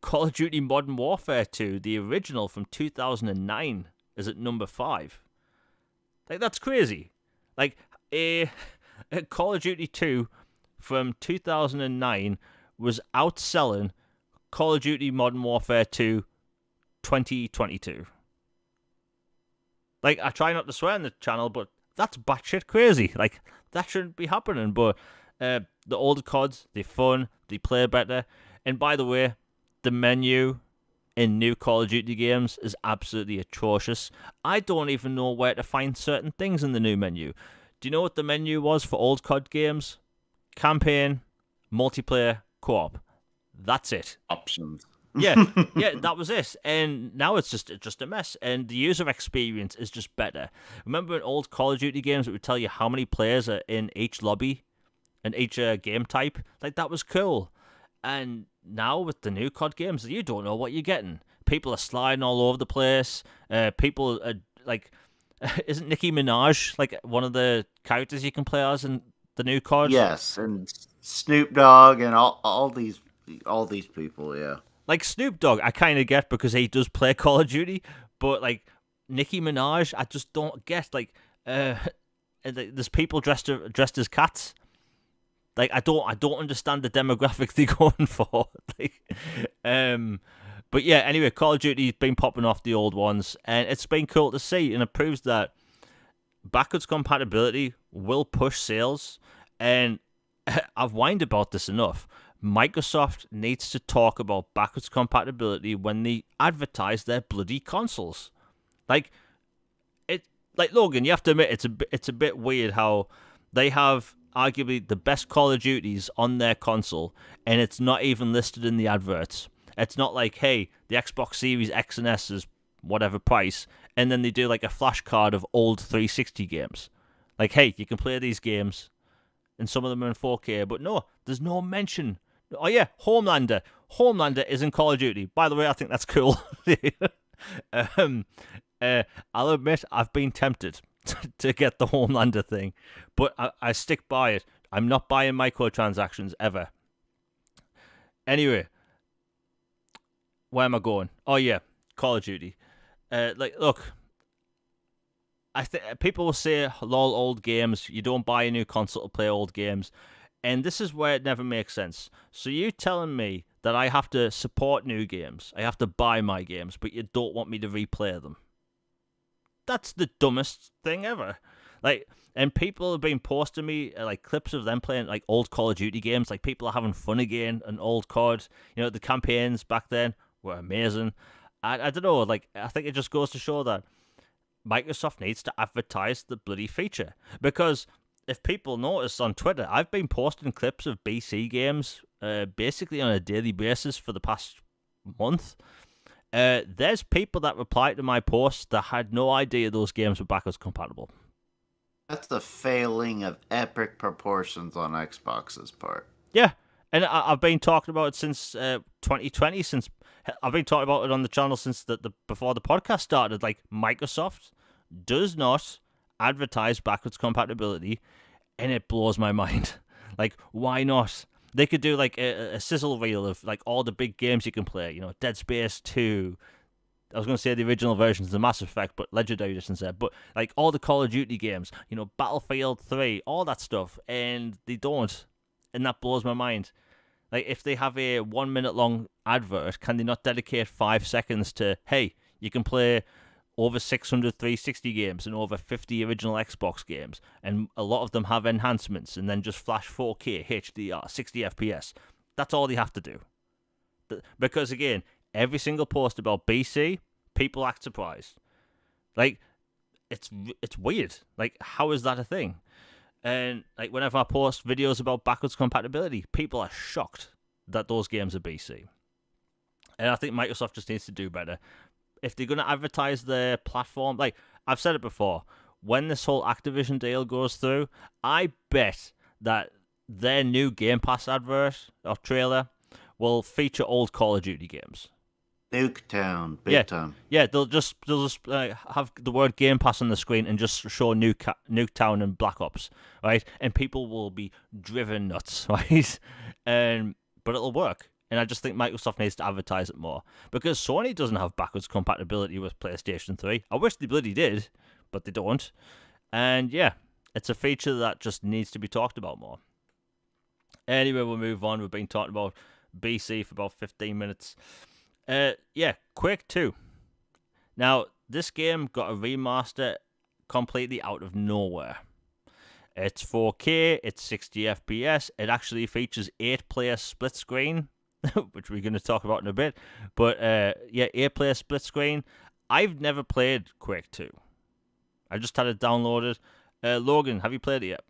Call of Duty Modern Warfare 2, the original from 2009, is at number 5. Like, that's crazy. Like, Call of Duty 2 from 2009 was outselling Call of Duty Modern Warfare 2 2022. Like, I try not to swear on the channel, but that's batshit crazy. Like, that shouldn't be happening. But the older CODs, they're fun, they play better. And by the way, the menu in new Call of Duty games is absolutely atrocious. I don't even know where to find certain things in the new menu. Do you know what the menu was for old COD games? Campaign, multiplayer, co-op. That's it. Options. Yeah, that was it. And now it's just a mess. And the user experience is just better. Remember in old Call of Duty games, it would tell you how many players are in each lobby and each game type? Like, that was cool. And now with the new COD games, you don't know what you're getting. People are sliding all over the place. People are like, isn't Nicki Minaj like one of the characters you can play as in the new COD? Yes, and Snoop Dogg and all these people, yeah. Like, Snoop Dogg, I kind of get because he does play Call of Duty, but like Nicki Minaj, I just don't get. Like, there's people dressed as cats. Like, I don't understand the demographic they're going for. But yeah, anyway, Call of Duty's been popping off the old ones, and it's been cool to see, and it proves that backwards compatibility will push sales. And I've whined about this enough. Microsoft needs to talk about backwards compatibility when they advertise their bloody consoles. Like Logan, you have to admit it's a bit weird how they have arguably the best Call of Duties on their console, and it's not even listed in the adverts. It's not like, hey, the Xbox Series X and S is whatever price, and then they do like a flashcard of old 360 games. Like, hey, you can play these games, and some of them are in 4K, but no, there's no mention. Oh yeah, Homelander. Homelander is in Call of Duty. By the way, I think that's cool. I'll admit, I've been tempted to get the Homelander thing, but I stick by it. I'm not buying microtransactions ever. Anyway, where am I going? Oh yeah, Call of Duty. Look, I think people will say, "Lol, old games. You don't buy a new console to play old games," and this is where it never makes sense. So you telling me that I have to support new games, I have to buy my games, but you don't want me to replay them? that's the dumbest thing ever. Like, and people have been posting me like clips of them playing like old Call of Duty games. Like, people are having fun again, and old COD. The campaigns back then were amazing. I don't know. Like, I think it just goes to show that Microsoft needs to advertise the bloody feature, because if people notice on Twitter, I've been posting clips of BC games basically on a daily basis for the past month. There's people that reply to my posts that had no idea those games were backwards compatible. That's the failing of epic proportions on Xbox's part. Yeah, and I've been talking about it since 2020. Since I've been talking about it on the channel since the before the podcast started. Like, Microsoft does not advertise backwards compatibility, and it blows my mind. Like, why not? They could do like a sizzle reel of like all the big games you can play. Dead Space 2. I was going to say the original versions, the Mass Effect, but Legendary Editions there. But like all the Call of Duty games, Battlefield 3, all that stuff, and they don't, and that blows my mind. Like, if they have a 1 minute long advert, can they not dedicate 5 seconds to, hey, you can play over 600 360 games and over 50 original Xbox games, and a lot of them have enhancements, and then just flash 4K, HDR, 60 FPS. That's all they have to do. Because, again, every single post about BC, people act surprised. Like, it's weird. Like, how is that a thing? And, like, whenever I post videos about backwards compatibility, people are shocked that those games are BC. And I think Microsoft just needs to do better. If they're going to advertise their platform, like, I've said it before, when this whole Activision deal goes through, I bet that their new Game Pass advert or trailer will feature old Call of Duty games. Nuketown, big time. Yeah, they'll just have the word Game Pass on the screen and just show Nuketown and Black Ops, right? And people will be driven nuts, right? But it'll work. And I just think Microsoft needs to advertise it more, because Sony doesn't have backwards compatibility with PlayStation 3. I wish they bloody did, but they don't. And yeah, it's a feature that just needs to be talked about more. Anyway, we'll move on. We've been talking about BC for about 15 minutes. Quake 2. Now, this game got a remaster completely out of nowhere. It's 4K, it's 60 FPS, it actually features 8-player split screen, which we're going to talk about in a bit. But 8-player split screen. I've never played Quake 2. I just had it downloaded. Logan, have you played it yet?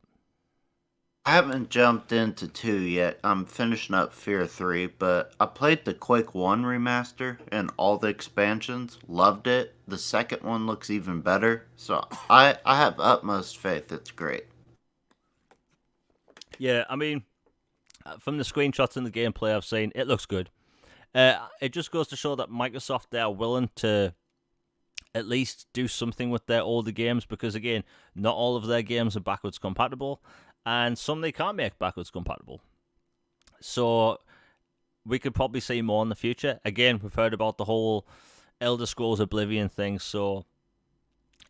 I haven't jumped into 2 yet. I'm finishing up Fear 3, but I played the Quake 1 remaster and all the expansions. Loved it. The second one looks even better. So I have utmost faith it's great. Yeah, I mean, from the screenshots and the gameplay I've seen, it looks good. It just goes to show that Microsoft, they are willing to at least do something with their older games, because, again, not all of their games are backwards compatible, and some they can't make backwards compatible. So we could probably see more in the future. Again, we've heard about the whole Elder Scrolls Oblivion thing, so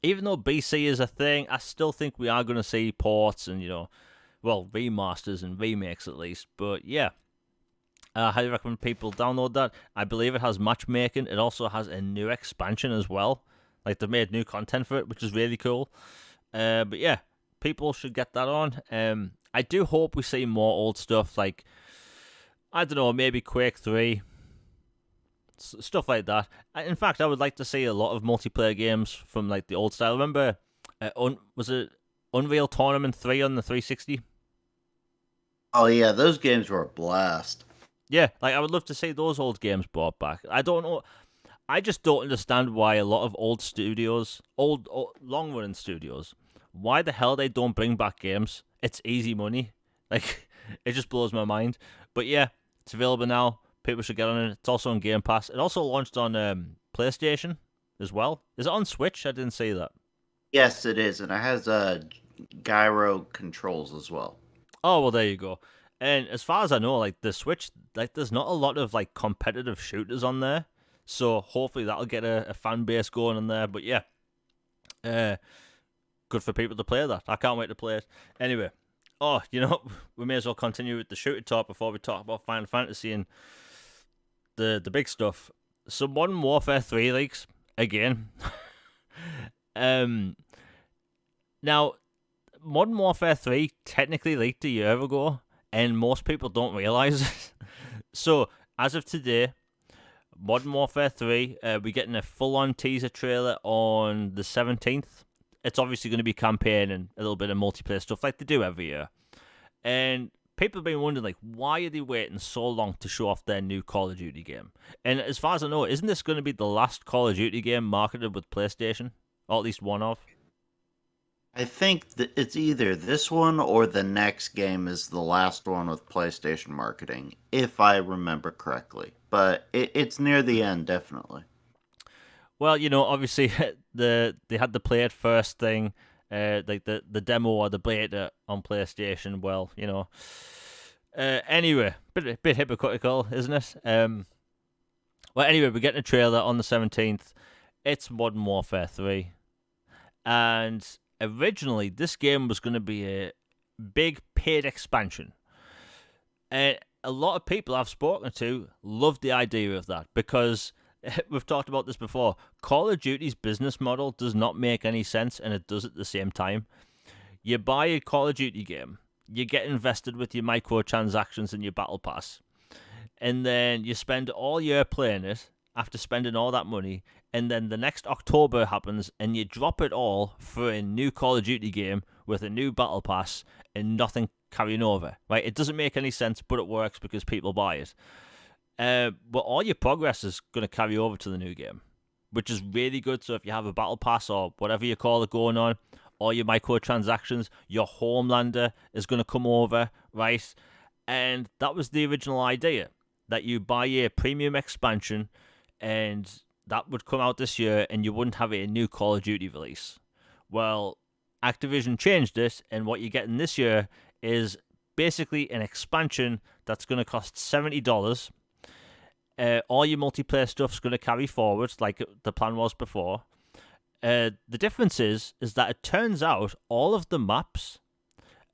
even though BC is a thing, I still think we are going to see ports and, remasters and remakes at least. But yeah, I highly recommend people download that. I believe it has matchmaking. It also has a new expansion as well. Like, they've made new content for it, which is really cool. But yeah, people should get that on. I do hope we see more old stuff, like, I don't know, maybe Quake 3, stuff like that. In fact, I would like to see a lot of multiplayer games from, like, the old style. Remember, was it Unreal Tournament 3 on the 360? Oh yeah, those games were a blast. Yeah, like, I would love to see those old games brought back. I don't know. I just don't understand why a lot of old studios, old long-running studios, why the hell they don't bring back games. It's easy money. Like, it just blows my mind. But yeah, it's available now. People should get on it. It's also on Game Pass. It also launched on PlayStation as well. Is it on Switch? I didn't see that. Yes, it is, and it has gyro controls as well. Oh, well, there you go. And as far as I know, like, the Switch, like, there's not a lot of, like, competitive shooters on there. So hopefully that'll get a fan base going on there. But yeah, good for people to play that. I can't wait to play it. Anyway, we may as well continue with the shooter talk before we talk about Final Fantasy and the big stuff. So Modern Warfare 3 leaks again. Now, Modern Warfare 3 technically leaked a year ago, and most people don't realize it. So, as of today, Modern Warfare 3, we're getting a full-on teaser trailer on the 17th. It's obviously going to be campaign and a little bit of multiplayer stuff like they do every year. And people have been wondering, like, why are they waiting so long to show off their new Call of Duty game? And as far as I know, isn't this going to be the last Call of Duty game marketed with PlayStation? Or at least one of? I think that it's either this one or the next game is the last one with PlayStation marketing, if I remember correctly. But it's near the end, definitely. Well, obviously, they had the play it first thing, like the demo or the beta on PlayStation. Well, anyway, bit hypocritical, isn't it? Well, anyway, we're getting a trailer on the 17th. It's Modern Warfare 3, and originally this game was going to be a big paid expansion. And a lot of people I've spoken to love the idea of that because we've talked about this before. Call of Duty's business model does not make any sense, and it does at the same time. You buy a Call of Duty game, you get invested with your microtransactions and your battle pass, and then you spend all year playing it after spending all that money, and then the next October happens and you drop it all for a new Call of Duty game with a new battle pass and nothing carrying over, right? It doesn't make any sense, but it works because people buy it. But all your progress is going to carry over to the new game, which is really good. So if you have a battle pass or whatever you call it going on, all your microtransactions, your Homelander is going to come over, right? And that was the original idea, that you buy a premium expansion and that would come out this year and you wouldn't have a new Call of Duty release. Well, Activision changed it, and what you're getting this year is basically an expansion that's going to cost $70. All your multiplayer stuff's going to carry forward like the plan was before. The difference is that it turns out all of the maps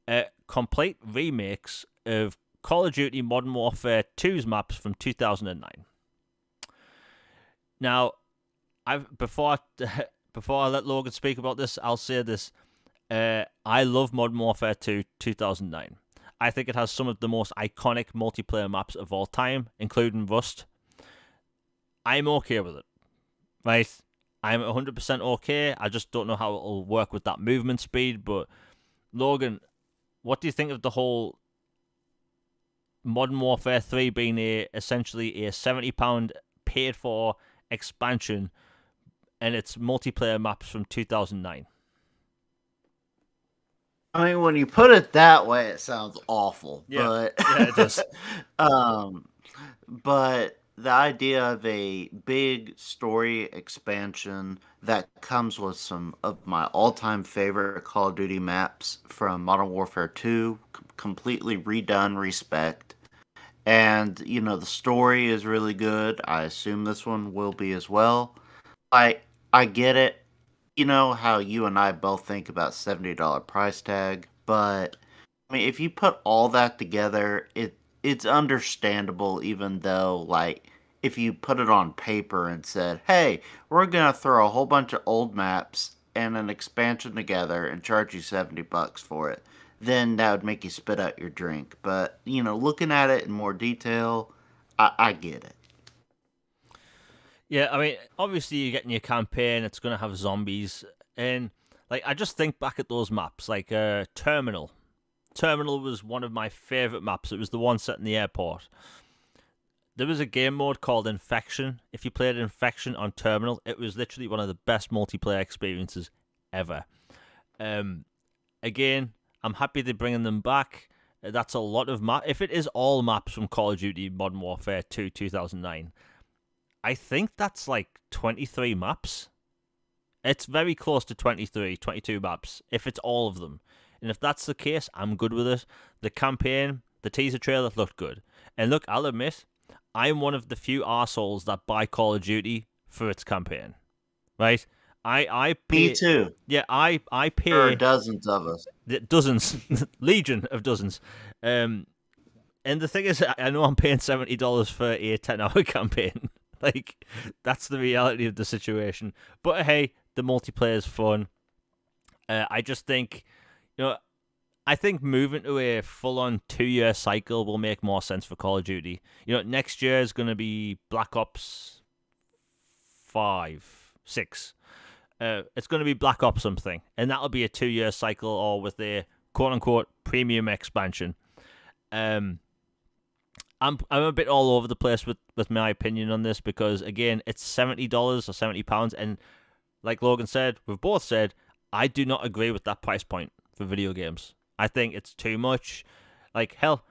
are complete remakes of Call of Duty Modern Warfare 2's maps from 2009. Now, before I let Logan speak about this, I'll say this. I love Modern Warfare 2 2009. I think it has some of the most iconic multiplayer maps of all time, including Rust. I'm okay with it, right? I'm 100% okay. I just don't know how it'll work with that movement speed. But, Logan, what do you think of the whole Modern Warfare 3 being essentially a £70 paid-for expansion, and it's multiplayer maps from 2009? I mean, when you put it that way, it sounds awful. Yeah, but yeah, it does. But the idea of a big story expansion that comes with some of my all-time favorite Call of Duty maps from Modern Warfare 2, completely redone, respect. And, the story is really good. I assume this one will be as well. I get it. You know how you and I both think about $70 price tag, but I mean, if you put all that together, it's understandable. Even though, like, if you put it on paper and said, "Hey, we're gonna throw a whole bunch of old maps and an expansion together and charge you $70 for it," then that would make you spit out your drink. But looking at it in more detail, I get it. Yeah, I mean, obviously you're getting your campaign, it's going to have zombies, and, like, I just think back at those maps, like, Terminal. Terminal was one of my favourite maps. It was the one set in the airport. There was a game mode called Infection. If you played Infection on Terminal, it was literally one of the best multiplayer experiences ever. Again, I'm happy they're bringing them back. That's a lot of maps. If it is all maps from Call of Duty Modern Warfare 2 2009, I think that's like 23 maps. It's very close to 23, 22 maps, if it's all of them. And if that's the case, I'm good with it. The campaign, the teaser trailer looked good. And look, I'll admit, I'm one of the few arseholes that buy Call of Duty for its campaign. Right? I pay, Me too. Yeah, I pay... There are dozens of us. Dozens. Legion of dozens. And the thing is, I know I'm paying $70 for a 10-hour campaign. Like, that's the reality of the situation. But hey, the multiplayer is fun. I just think, I think moving to a full-on 2-year cycle will make more sense for Call of Duty. Next year is going to be Black Ops 6. It's going to be Black Ops something, and that'll be a 2-year cycle, or with a quote-unquote premium expansion. I'm a bit all over the place with my opinion on this, because again, it's $70 or £70, and like Logan said, we've both said, I do not agree with that price point for video games. I think it's too much. Like, hell,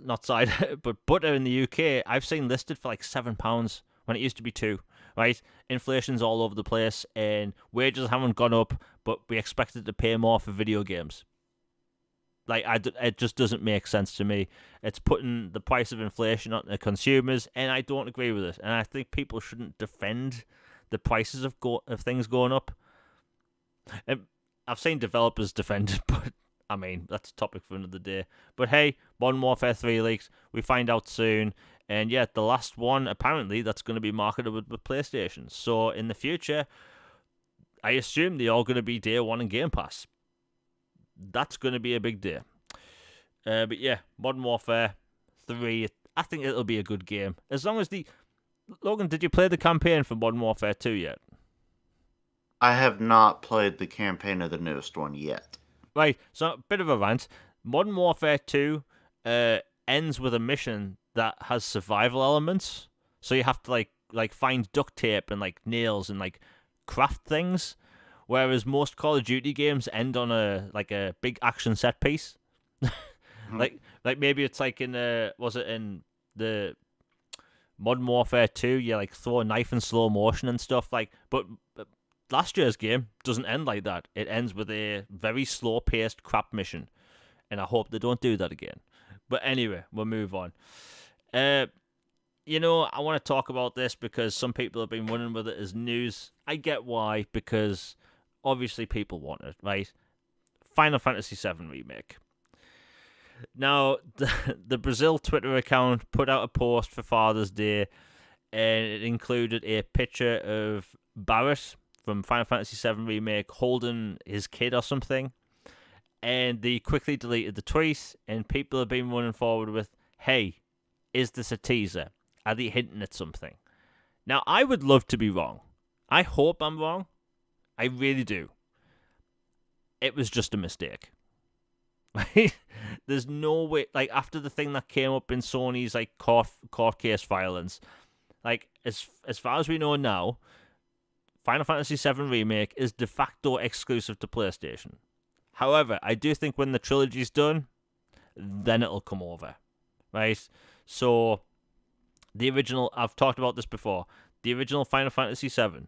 not side, but butter in the UK, I've seen listed for like £7 when it used to be £2. Right? Inflation's all over the place, and wages haven't gone up, but we expected to pay more for video games. Like, it just doesn't make sense to me. It's putting the price of inflation on the consumers, and I don't agree with it. And I think people shouldn't defend the prices of things going up. And I've seen developers defend it, but I mean, that's a topic for another day. But hey, Modern Warfare 3 leaks. We find out soon. And yeah, the last one, apparently, that's going to be marketed with PlayStation. So in the future, I assume they're all going to be day one in Game Pass. That's going to be a big day. But yeah, Modern Warfare 3, I think it'll be a good game. As long as Logan, did you play the campaign for Modern Warfare 2 yet? I have not played the campaign of the newest one yet. Right, so a bit of a rant. Modern Warfare 2 ends with a mission that has survival elements. So you have to like find duct tape and like nails and like craft things. Whereas most Call of Duty games end on a big action set piece. like maybe it's like in the Modern Warfare 2, you like throw a knife in slow motion and stuff but last year's game doesn't end like that. It ends with a very slow paced crap mission. And I hope they don't do that again. But anyway, we'll move on. I want to talk about this because some people have been running with it as news. I get why, because obviously people want it, right? Final Fantasy VII Remake. Now, the Brazil Twitter account put out a post for Father's Day, and it included a picture of Barrett from Final Fantasy VII Remake holding his kid or something. And they quickly deleted the tweet, and people have been running forward with, hey, is this a teaser? Are they hinting at something? Now, I would love to be wrong. I hope I'm wrong. I really do. It was just a mistake. Right? There's no way, after the thing that came up in Sony's, court case filings, as far as we know now, Final Fantasy VII Remake is de facto exclusive to PlayStation. However, I do think when the trilogy's done, then it'll come over. Right? So, the original, I've talked about this before, the original Final Fantasy VII,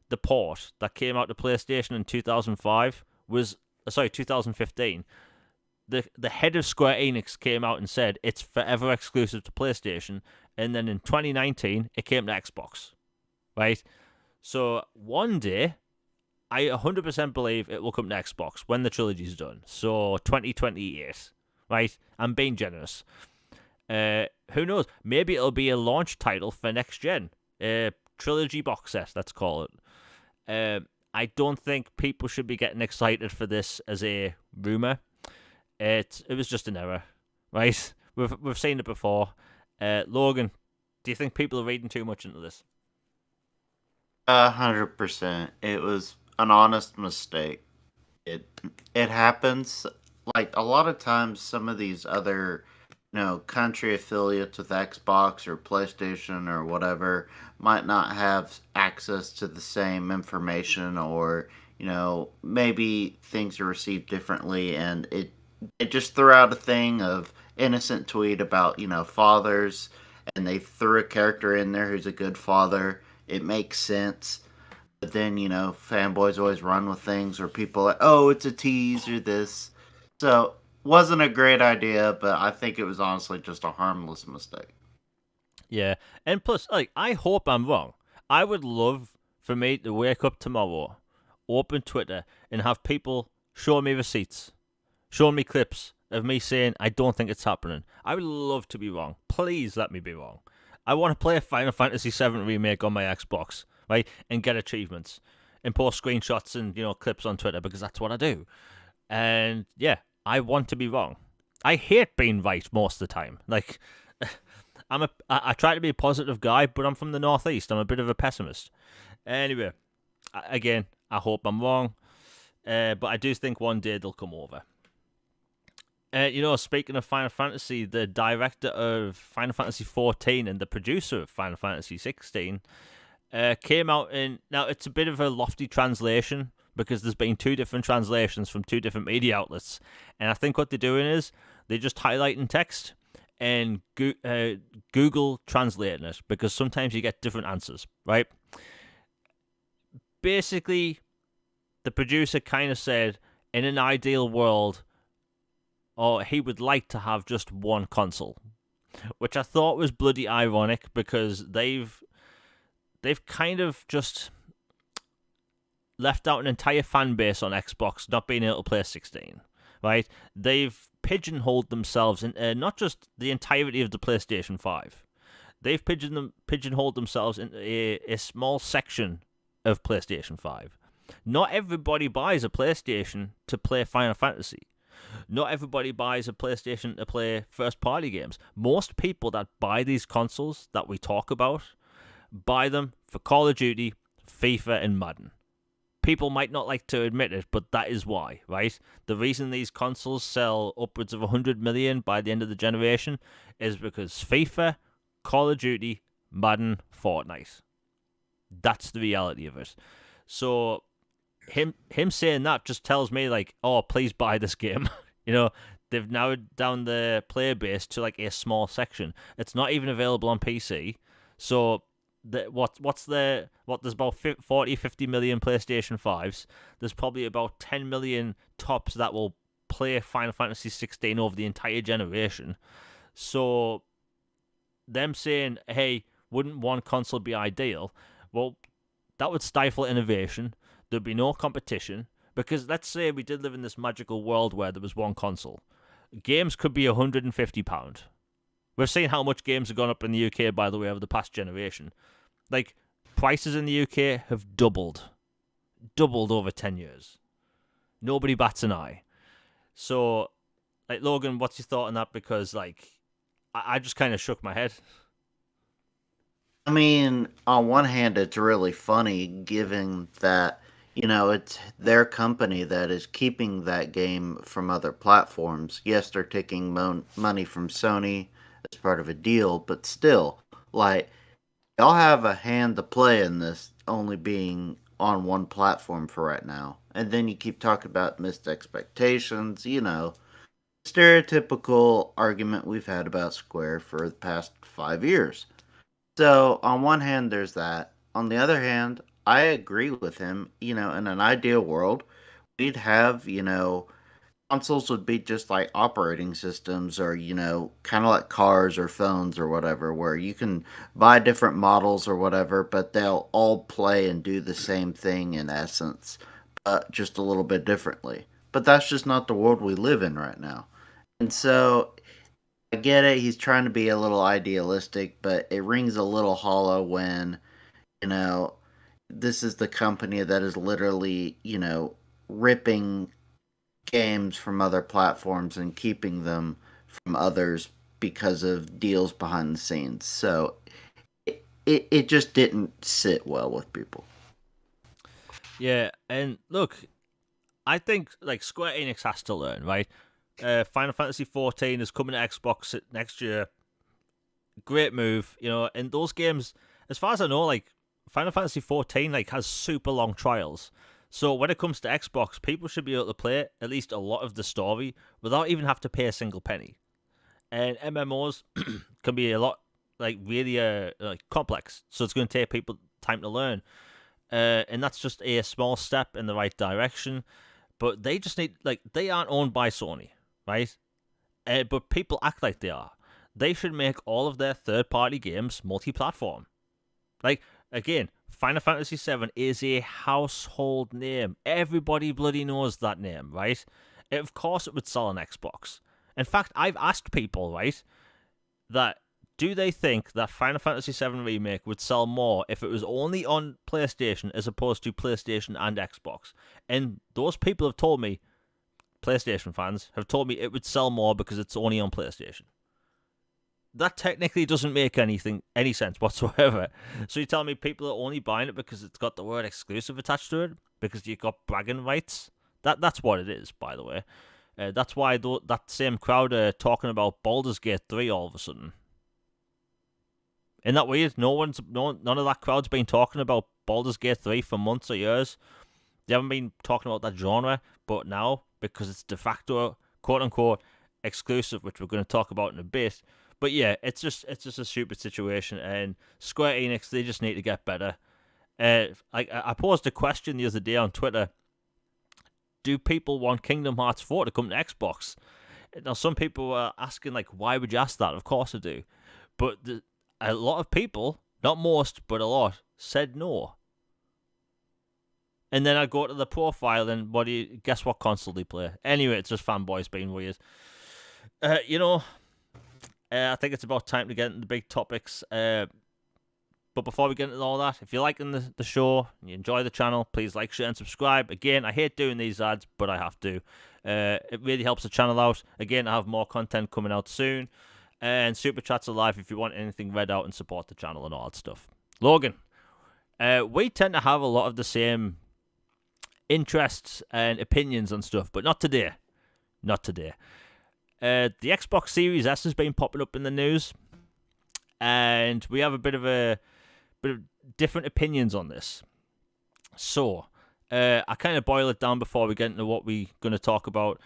the port that came out to PlayStation in 2015, the head of Square Enix came out and said it's forever exclusive to PlayStation, and then in 2019, it came to Xbox. Right? So, one day, I 100% believe it will come to Xbox when the trilogy's done. So, 2028. Right? I'm being generous. Who knows? Maybe it'll be a launch title for next gen. Trilogy box set, let's call it. I don't think people should be getting excited for this as a rumor. It was just an error, right? We've seen it before. Logan, do you think people are reading too much into this? 100%. It was an honest mistake. It happens. Like a lot of times, some of these other country affiliates with Xbox or PlayStation or whatever might not have access to the same information, or maybe things are received differently, and it just threw out a thing of innocent tweet about fathers, and they threw a character in there who's a good father. It makes sense, but then fanboys always run with things where people are like, oh, it's a tease or this. So wasn't a great idea, but I think it was honestly just a harmless mistake. Yeah, and plus, I hope I'm wrong. I would love for me to wake up tomorrow, open Twitter, and have people show me receipts, show me clips of me saying, I don't think it's happening. I would love to be wrong. Please let me be wrong. I want to play a Final Fantasy VII Remake on my Xbox, right? And get achievements and post screenshots and, clips on Twitter because that's what I do. And yeah, I want to be wrong. I hate being right most of the time. Like, I try to be a positive guy, but I'm from the Northeast. I'm a bit of a pessimist. Anyway, again, I hope I'm wrong. But I do think one day they'll come over. Speaking of Final Fantasy, the director of Final Fantasy XIV and the producer of Final Fantasy XVI came out in... Now, it's a bit of a lofty translation because there's been two different translations from two different media outlets. And I think what they're doing is they're just highlighting text and Google translating it because sometimes you get different answers, right? Basically, the producer kind of said, in an ideal world... or he would like to have just one console, which I thought was bloody ironic because they've kind of just left out an entire fan base on Xbox not being able to play 16, right? They've pigeonholed themselves in not just the entirety of the PlayStation 5. They've pigeonholed themselves in a small section of PlayStation 5. Not everybody buys a PlayStation to play Final Fantasy. Not everybody buys a PlayStation to play first-party games. Most people that buy these consoles that we talk about buy them for Call of Duty, FIFA, and Madden. People might not like to admit it, but that is why, right? The reason these consoles sell upwards of 100 million by the end of the generation is because FIFA, Call of Duty, Madden, Fortnite. That's the reality of it. So... Him saying that just tells me, like, oh, please buy this game. They've narrowed down the player base to, like, a small section. It's not even available on PC. So, there's about 40, 50 million PlayStation 5s. There's probably about 10 million tops that will play Final Fantasy 16 over the entire generation. So, them saying, hey, wouldn't one console be ideal? Well, that would stifle innovation. There'd be no competition, because let's say we did live in this magical world where there was one console. Games could be £150. We've seen how much games have gone up in the UK, by the way, over the past generation. Like, prices in the UK have doubled over 10 years. Nobody bats an eye. So, like, Logan, what's your thought on that? Because, like, I just kind of shook my head. I mean, on one hand, it's really funny given that, it's their company that is keeping that game from other platforms. Yes, they're taking money from Sony as part of a deal, but still, like, y'all have a hand to play in this only being on one platform for right now. And then you keep talking about missed expectations, stereotypical argument we've had about Square for the past 5 years. So, on one hand, there's that. On the other hand, I agree with him. In an ideal world, we'd have, consoles would be just like operating systems or, kind of like cars or phones or whatever, where you can buy different models or whatever, but they'll all play and do the same thing in essence, but just a little bit differently. But that's just not the world we live in right now. And so I get it. He's trying to be a little idealistic, but it rings a little hollow when, this is the company that is literally, ripping games from other platforms and keeping them from others because of deals behind the scenes. So it just didn't sit well with people. Yeah, and look, I think, like, Square Enix has to learn, right? Final Fantasy XIV is coming to Xbox next year. Great move, and those games, as far as I know, like, Final Fantasy XIV, like, has super long trials. So when it comes to Xbox, people should be able to play at least a lot of the story without even have to pay a single penny. And MMOs can be a lot, like, really like, complex, so it's going to take people time to learn. And that's just a small step in the right direction. But they just need, like, they aren't owned by Sony, right? But people act like they are. They should make all of their third-party games multi-platform. Like, again, Final Fantasy VII is a household name. Everybody bloody knows that name, right? Of course it would sell on Xbox. In fact, I've asked people, right, that Do they think that Final Fantasy VII Remake would sell more if it was only on PlayStation as opposed to PlayStation and Xbox? And those people have told me, PlayStation fans, have told me it would sell more because it's only on PlayStation. That technically doesn't make any sense whatsoever. So you tell me people are only buying it because it's got the word exclusive attached to it? Because you've got bragging rights? That's what it is, by the way. That's why that same crowd are talking about Baldur's Gate 3 all of a sudden. Isn't that weird? None of that crowd's been talking about Baldur's Gate 3 for months or years. They haven't been talking about that genre, but now, because it's de facto, quote-unquote, exclusive, which we're going to talk about in a bit. But yeah, it's just a stupid situation, and Square Enix, they just need to get better. I posed a question the other day on Twitter. Do people want Kingdom Hearts 4 to come to Xbox? Now, some people were asking, like, why would you ask that? Of course I do. But a lot of people, not most, but a lot, said no. And then I go to the profile, and guess what console they play? Anyway, it's just fanboys being weird. I think it's about time to get into the big topics. But before we get into all that, if you're liking the show and you enjoy the channel, please like, share, and subscribe. Again, I hate doing these ads, but I have to. It really helps the channel out. Again, I have more content coming out soon. And Super Chats are live if you want anything read out and support the channel and all that stuff. Logan, we tend to have a lot of the same interests and opinions on stuff, but not today. Not today. The Xbox Series S has been popping up in the news, and we have a bit of different opinions on this. So, I kind of boil it down before we get into what we're going to talk about.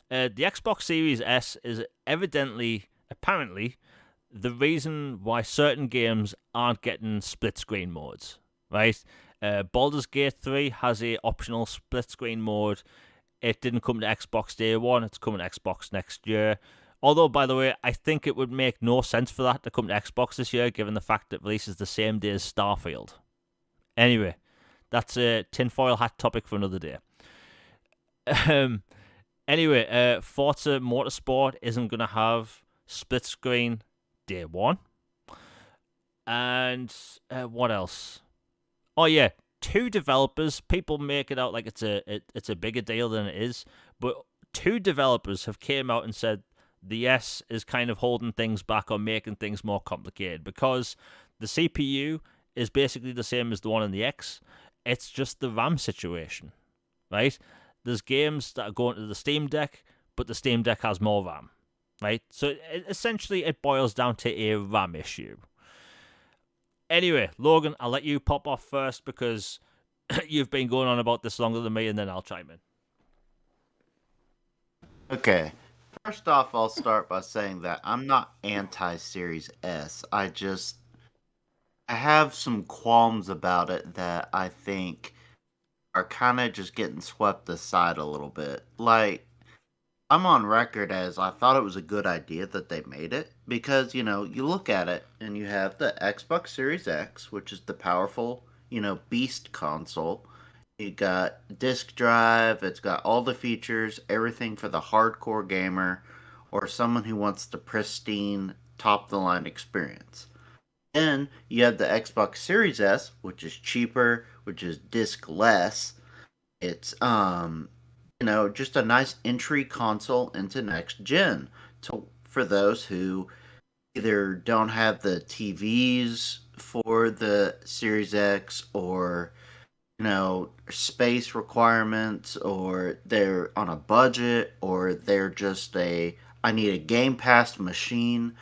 The Xbox Series S is apparently, the reason why certain games aren't getting split screen modes, right? Baldur's Gate 3 has a optional split screen mode. It didn't come to Xbox day one. It's coming to Xbox next year. Although, by the way, I think it would make no sense for that to come to Xbox this year, given the fact that it releases the same day as Starfield. Anyway, that's a tinfoil hat topic for another day. Anyway, Forza Motorsport isn't going to have split screen day one. And what else? Oh, yeah. 2 developers, people make it out like it's a bigger deal than it is, but 2 developers have came out and said the S is kind of holding things back or making things more complicated because the CPU is basically the same as the one in the X. It's just the RAM situation, right? There's games that are going to the Steam Deck, but the Steam Deck has more RAM, right? So essentially it boils down to a RAM issue. Anyway, Logan, I'll let you pop off first because you've been going on about this longer than me, and then I'll chime in. Okay. First off, I'll start by saying that I'm not anti-Series S. I have some qualms about it that I think are kind of just getting swept aside a little bit. Like, I'm on record as I thought it was a good idea that they made it because, you look at it and you have the Xbox Series X, which is the powerful, beast console. You got disk drive, it's got all the features, everything for the hardcore gamer or someone who wants the pristine, top-of-the-line experience. Then you have the Xbox Series S, which is cheaper, which is disc-less. It's, just a nice entry console into next gen for those who either don't have the TVs for the Series X or, space requirements, or they're on a budget, or they're just I need a Game Pass machine.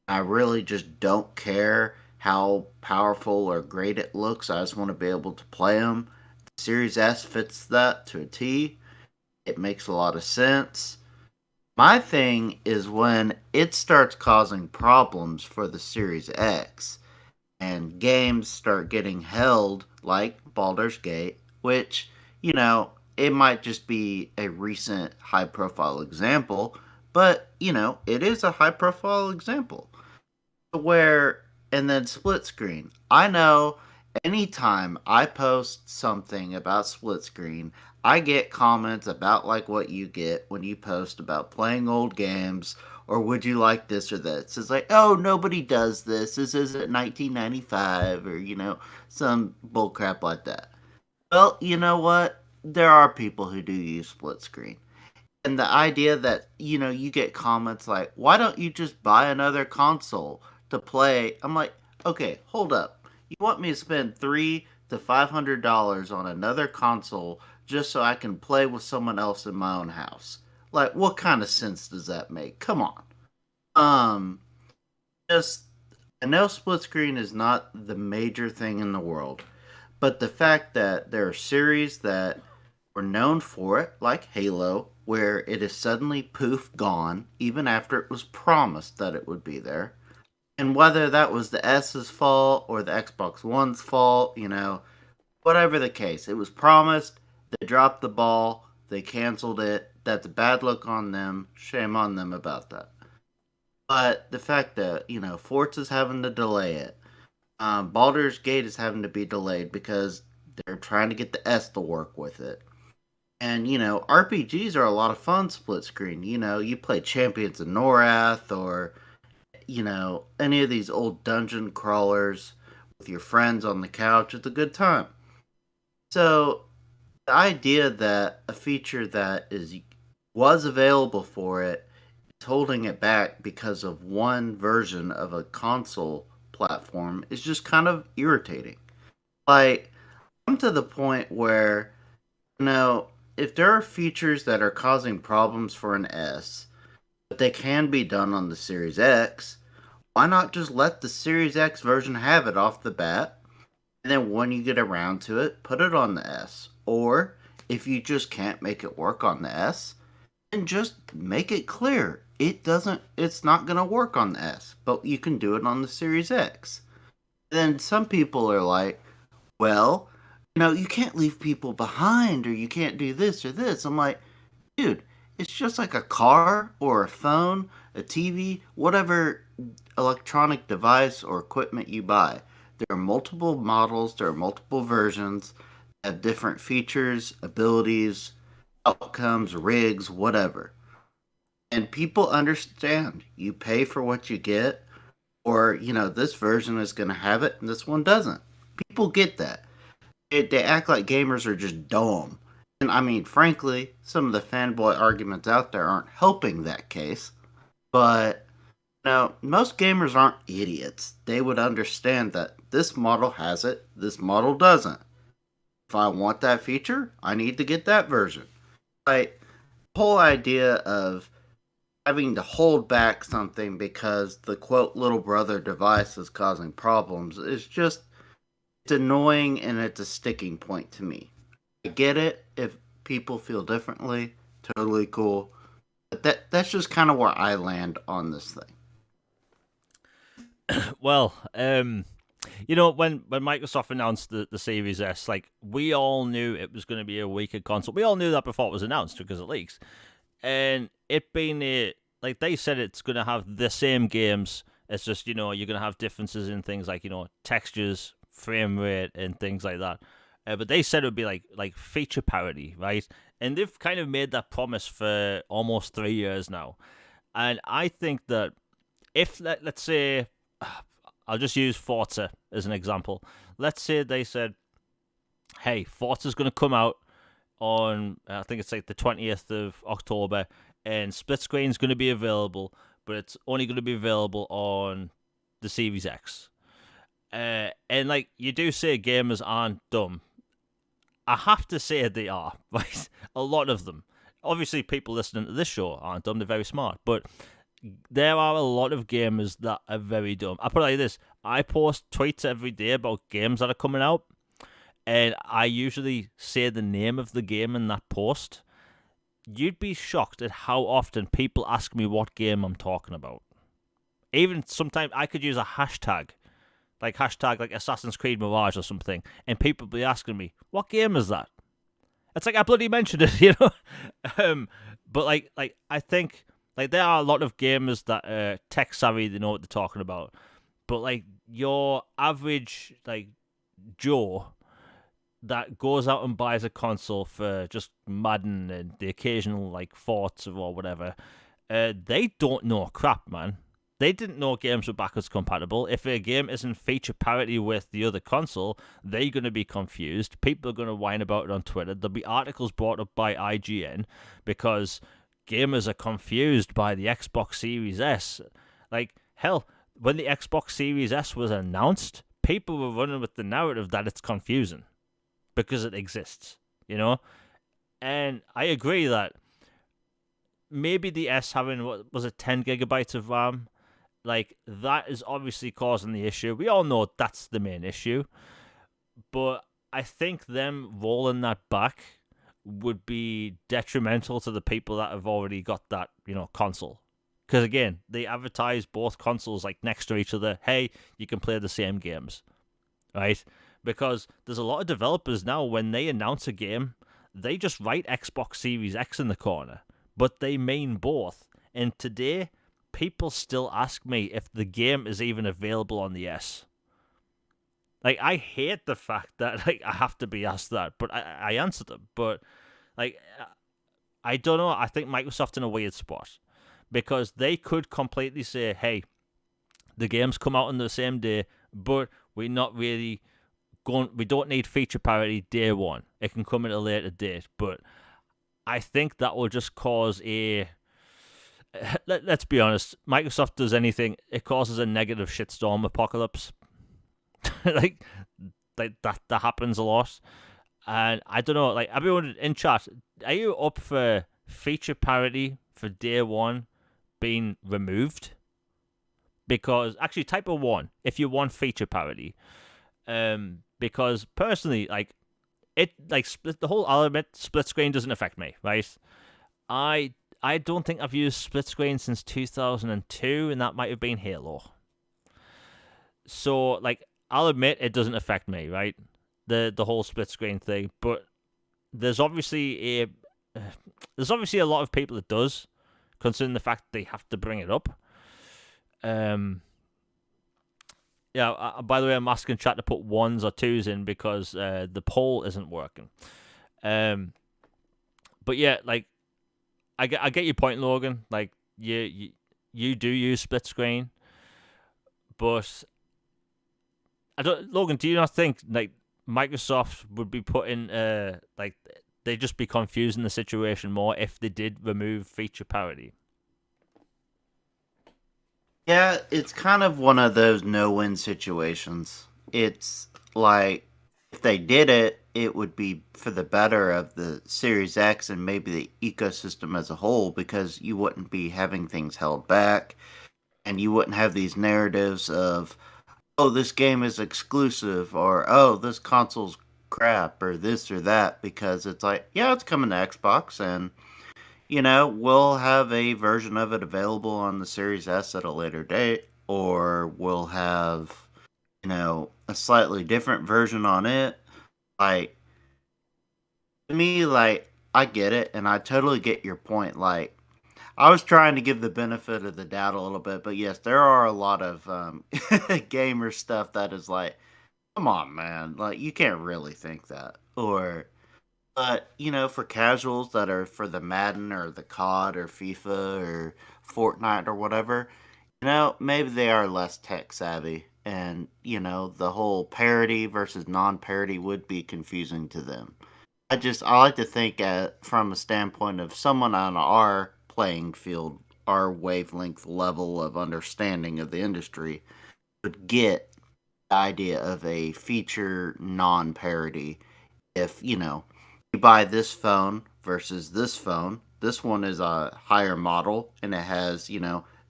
I really just don't care how powerful or great it looks. I just want to be able to play them. The Series S fits that to a T. It makes a lot of sense. My thing is when it starts causing problems for the Series X and games start getting held like Baldur's Gate, which, it might just be a recent high profile example, but, it is a high profile example. And then split screen. I know anytime I post something about split screen, I get comments about like what you get when you post about playing old games or would you like this or this? It's like, oh, nobody does this. This isn't 1995 or, some bullcrap like that. Well, you know what? There are people who do use split screen. And the idea that, you get comments like, why don't you just buy another console to play? I'm like, okay, hold up. You want me to spend $300 to $500 on another console just so I can play with someone else in my own house? Like, what kind of sense does that make? Come on. Um, just, I know split screen is not the major thing in the world, but the fact that there are series that were known for it, like Halo, where it is suddenly poof gone, even after it was promised that it would be there. And whether that was the S's fault or the Xbox One's fault, whatever the case, it was promised, they dropped the ball, they canceled it. That's a bad look on them. Shame on them about that. But the fact that, Forza's having to delay it, Baldur's Gate is having to be delayed because they're trying to get the S to work with it. And, RPGs are a lot of fun split screen. You play Champions of Norath or, any of these old dungeon crawlers with your friends on the couch. It's a good time. So, the idea that a feature that was available for it is holding it back because of one version of a console platform is just kind of irritating. Like, I'm to the point where, if there are features that are causing problems for an S, but they can be done on the Series X, why not just let the Series X version have it off the bat? And then when you get around to it, put it on the S. Or if you just can't make it work on the S, then just make it clear it's not going to work on the S, but you can do it on the Series X. Then some people are like, well, you can't leave people behind or you can't do this or this. I'm like, dude, it's just like a car or a phone, a TV, whatever electronic device or equipment you buy. There are multiple models, there are multiple versions, have different features, abilities, outcomes, rigs, whatever. And people understand. You pay for what you get, or, this version is going to have it and this one doesn't. People get that. They act like gamers are just dumb. And I mean, frankly, some of the fanboy arguments out there aren't helping that case. But, most gamers aren't idiots. They would understand that this model has it, this model doesn't. If I want that feature, I need to get that version. Like, the whole idea of having to hold back something because the quote little brother device is causing problems is just, it's annoying and it's a sticking point to me. I get it if people feel differently, totally cool. But that's just kind of where I land on this thing. Well, when Microsoft announced the Series S, like, we all knew it was going to be a weaker console. We all knew that before it was announced because of leaks. And it being like they said, it's going to have the same games. It's just, you're going to have differences in things like, textures, frame rate, and things like that. But they said it would be like feature parity, right? And they've kind of made that promise for almost 3 years now. And I think that if, let's say, I'll just use Forza as an example. Let's say they said, hey, Forza's going to come out on, I think it's like the 20th of October, and split screen's going to be available, but it's only going to be available on the Series X. And like you do say, gamers aren't dumb. I have to say they are, right? A lot of them. Obviously, people listening to this show aren't dumb, they're very smart, but there are a lot of gamers that are very dumb. I put it like this, I post tweets every day about games that are coming out, and I usually say the name of the game in that post. You'd be shocked at how often people ask me what game I'm talking about. Even sometimes I could use a hashtag like Assassin's Creed Mirage or something, and people be asking me, what game is that? It's like I bloody mentioned it, But like I think like there are a lot of gamers that are tech savvy, they know what they're talking about. But like your average like Joe that goes out and buys a console for just Madden and the occasional like Forza or whatever, they don't know crap, man. They didn't know games were backwards compatible. If a game isn't feature parity with the other console, they're going to be confused. People are going to whine about it on Twitter. There'll be articles brought up by IGN because gamers are confused by the Xbox Series S. Like, hell, when the Xbox Series S was announced, people were running with the narrative that it's confusing because it exists, you know? And I agree that maybe the S having, what was it, 10 gigabytes of RAM, like, that is obviously causing the issue. We all know that's the main issue. But I think them rolling that back would be detrimental to the people that have already got that, console. Because, again, they advertise both consoles, like, next to each other. Hey, you can play the same games, right? Because there's a lot of developers now, when they announce a game, they just write Xbox Series X in the corner. But they mean both. And today, people still ask me if the game is even available on the S. Like, I hate the fact that, like, I have to be asked that, but I answer them. But, like, I don't know. I think Microsoft's in a weird spot because they could completely say, hey, the games come out on the same day, but we're not really we don't need feature parity day one. It can come at a later date. But I think that will just cause let's be honest, Microsoft does anything, it causes a negative shitstorm apocalypse. like that happens a lot. And I don't know, like, everyone in chat, are you up for feature parity for day one being removed? Because, actually, type of one, if you want feature parity. Because, personally, like, the whole element split screen doesn't affect me, right? I don't think I've used split screen since 2002, and that might have been Halo. So, like, I'll admit it doesn't affect me, right? The whole split screen thing, but there's obviously a lot of people it does, considering the fact they have to bring it up. Yeah. By the way, I'm asking chat to put ones or twos in because the poll isn't working. But yeah, like, I get your point, Logan. Like, you do use split screen, but Logan, do you not think, like, Microsoft would be putting like, they'd just be confusing the situation more if they did remove feature parity? Yeah, it's kind of one of those no-win situations. It's like, if they did it, it would be for the better of the Series X and maybe the ecosystem as a whole, because you wouldn't be having things held back and you wouldn't have these narratives of, oh, this game is exclusive, or oh, this console's crap, or this or that, because it's like, yeah, it's coming to Xbox, and we'll have a version of it available on the Series S at a later date, or we'll have, a slightly different version on it. Like, to me, like, I get it, and I totally get your point. Like, I was trying to give the benefit of the doubt a little bit, but yes, there are a lot of gamer stuff that is like, come on, man, like, you can't really think that. Or, but, for casuals that are for the Madden or the COD or FIFA or Fortnite or whatever, maybe they are less tech savvy. And, the whole parity versus non parity would be confusing to them. I like to think from a standpoint of someone on our playing field, our wavelength level of understanding of the industry would get the idea of a feature non parity. If, you buy this phone versus this phone, this one is a higher model and it has,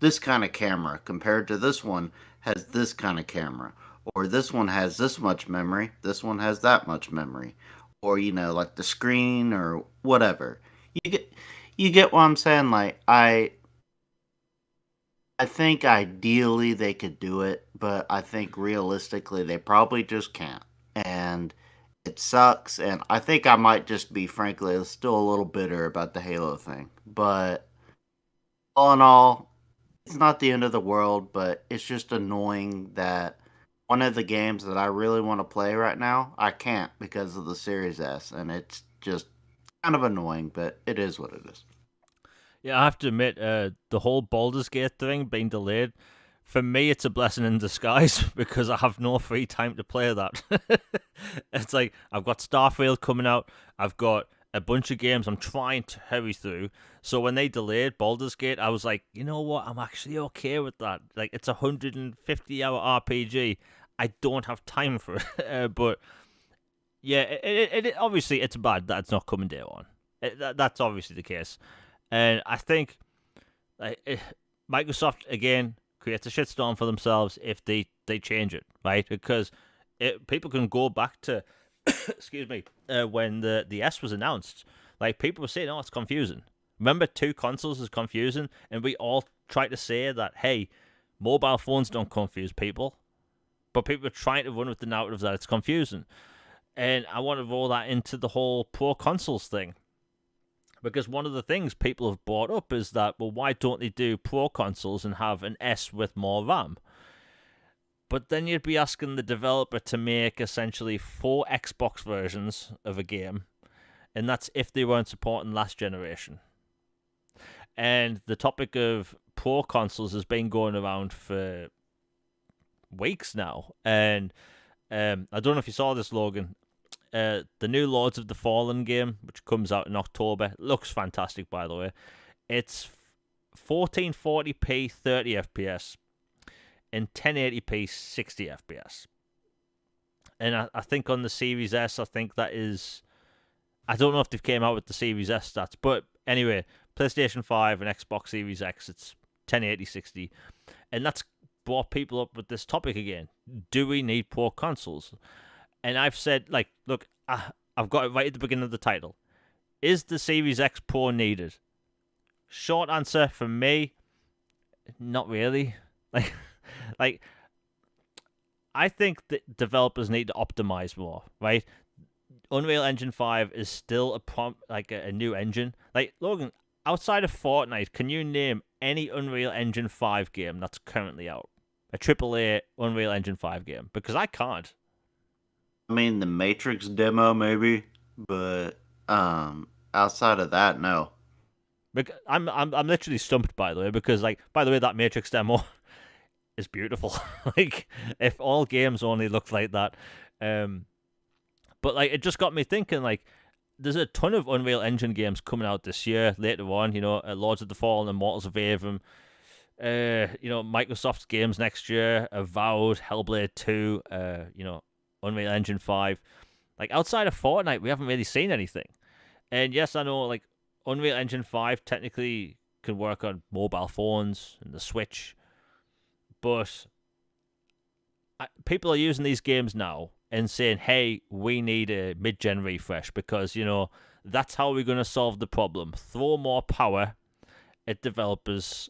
this kind of camera compared to this one has this kind of camera. Or this one has this much memory, this one has that much memory. Or, like the screen or whatever. You get what I'm saying? Like, I think ideally they could do it, but I think realistically they probably just can't. And it sucks, and I think I might just be, frankly, still a little bitter about the Halo thing. But all in all, it's not the end of the world, but it's just annoying that one of the games that I really want to play right now, I can't because of the Series S, and it's just kind of annoying, but it is what it is. Yeah, I have to admit, the whole Baldur's Gate thing being delayed, for me, it's a blessing in disguise because I have no free time to play that. It's like I've got Starfield coming out, I've got a bunch of games I'm trying to hurry through. So when they delayed Baldur's Gate, I was like, you know what? I'm actually okay with that. Like, it's a 150-hour RPG. I don't have time for it. But yeah, obviously it's bad that it's not coming day one. That's obviously the case. And I think Microsoft again creates a shitstorm for themselves if they change it, right? Because people can go back to excuse me when the S was announced. Like, people were saying, "Oh, it's confusing." Remember, two consoles is confusing, and we all tried to say that, hey, mobile phones don't confuse people, but people are trying to run with the narrative that it's confusing. And I want to roll that into the whole pro consoles thing. Because one of the things people have brought up is that, well, why don't they do pro consoles and have an S with more RAM? But then you'd be asking the developer to make essentially 4 Xbox versions of a game, and that's if they weren't supporting last generation. And the topic of pro consoles has been going around for weeks now. And I don't know if you saw this, Logan. The new Lords of the Fallen game, which comes out in October, looks fantastic, by the way. It's 1440p 30 FPS and 1080p 60 FPS. And I think on the Series S, I think that is... I don't know if they've came out with the Series S stats, but anyway, PlayStation 5 and Xbox Series X, it's 1080 60. And that's brought people up with this topic again. Do we need pro consoles? And I've said, like, look, I've got it right at the beginning of the title. Is the Series X Pro needed? Short answer from me, not really. Like, I think that developers need to optimize more, right? Unreal Engine 5 is still a new engine. Like, Logan, outside of Fortnite, can you name any Unreal Engine 5 game that's currently out? A AAA Unreal Engine 5 game? Because I can't. I mean, the Matrix demo maybe, but outside of that, no. Because I'm literally stumped, by the way, because, like, by the way, that Matrix demo is beautiful. Like, if all games only looked like that. But, like, it just got me thinking, like, there's a ton of Unreal Engine games coming out this year, later on, Lords of the Fallen, Immortals of Aveum, Microsoft's games next year, Avowed, Hellblade 2, Unreal Engine 5. Like, outside of Fortnite, we haven't really seen anything. And yes, I know, like, Unreal Engine 5 technically can work on mobile phones and the Switch, but people are using these games now and saying, hey, we need a mid-gen refresh because, that's how we're going to solve the problem. Throw more power at developers.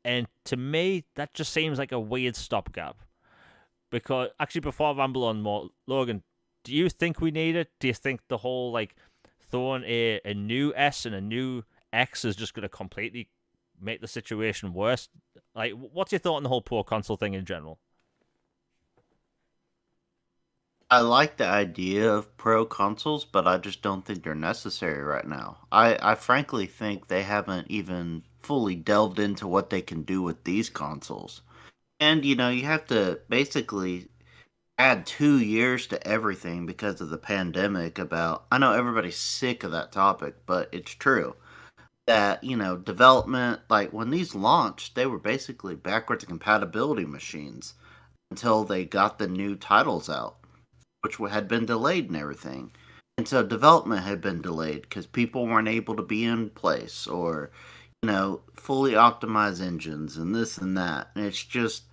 And to me, that just seems like a weird stopgap. Because, actually, before I ramble on more, Logan, do you think we need it? Do you think the whole, like, throwing a new S and a new X is just going to completely make the situation worse? Like, what's your thought on the whole pro console thing in general? I like the idea of pro consoles, but I just don't think they're necessary right now. I frankly think they haven't even fully delved into what they can do with these consoles. And, you have to basically add 2 years to everything because of the pandemic. I know everybody's sick of that topic, but it's true that, development, like when these launched, they were basically backwards compatibility machines until they got the new titles out, which had been delayed and everything. And so development had been delayed because people weren't able to be in place or, fully optimize engines and this and that. And it's just,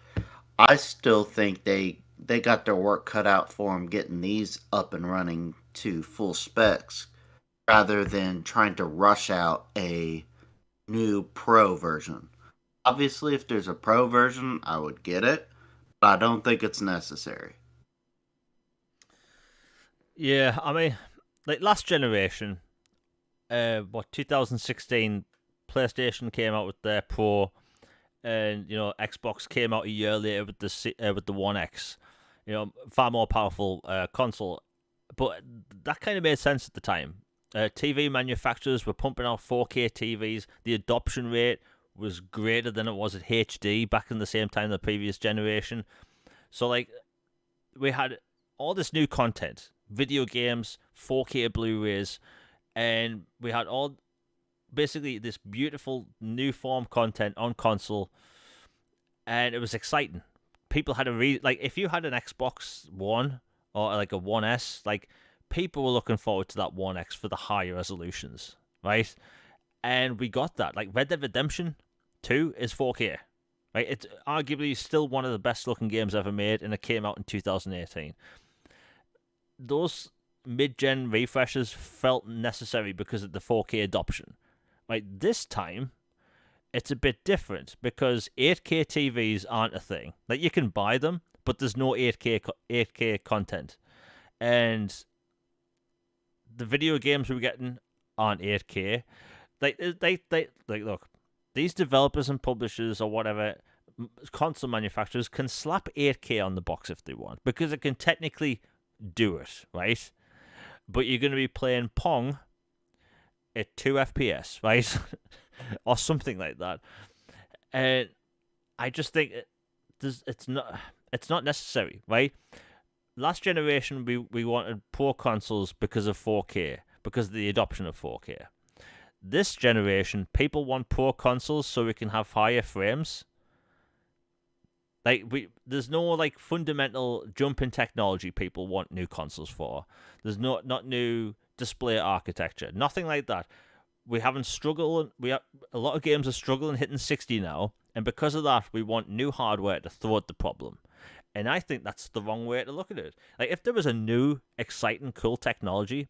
I still think they got their work cut out for them getting these up and running to full specs rather than trying to rush out a new pro version. Obviously, if there's a pro version, I would get it, but I don't think it's necessary. Yeah, I mean, like, last generation, 2016, PlayStation came out with their Pro, and Xbox came out a year later with the One X, far more powerful console. But that kind of made sense at the time. TV manufacturers were pumping out 4K TVs. The adoption rate was greater than it was at HD back in the same time the previous generation. So like we had all this new content, video games, 4K Blu-rays, and we had all basically this beautiful new form content on console, and it was exciting. People had like if you had an Xbox One or like a One S, like people were looking forward to that One X for the higher resolutions, right? And we got that. Like Red Dead Redemption 2 is 4K. Right? It's arguably still one of the best looking games ever made, and it came out in 2018. Those mid-gen refreshes felt necessary because of the 4K adoption. Right? This time, it's a bit different because 8K TVs aren't a thing. Like you can buy them, but there's no 8K content, and the video games we're getting aren't 8K. They like look. These developers and publishers or whatever console manufacturers can slap 8K on the box if they want because it can technically do it, right? But you're going to be playing Pong at 2 FPS, right? Or something like that. And I just think it's not necessary, right? Last generation we wanted pro consoles because of 4K, because of the adoption of 4K. This generation, people want pro consoles so we can have higher frames. Like there's no like fundamental jump in technology people want new consoles for. There's not new display architecture, nothing like that. We haven't struggled. A lot of games are struggling hitting 60 now, and because of that, we want new hardware to throw at the problem. And I think that's the wrong way to look at it. Like if there was a new, exciting, cool technology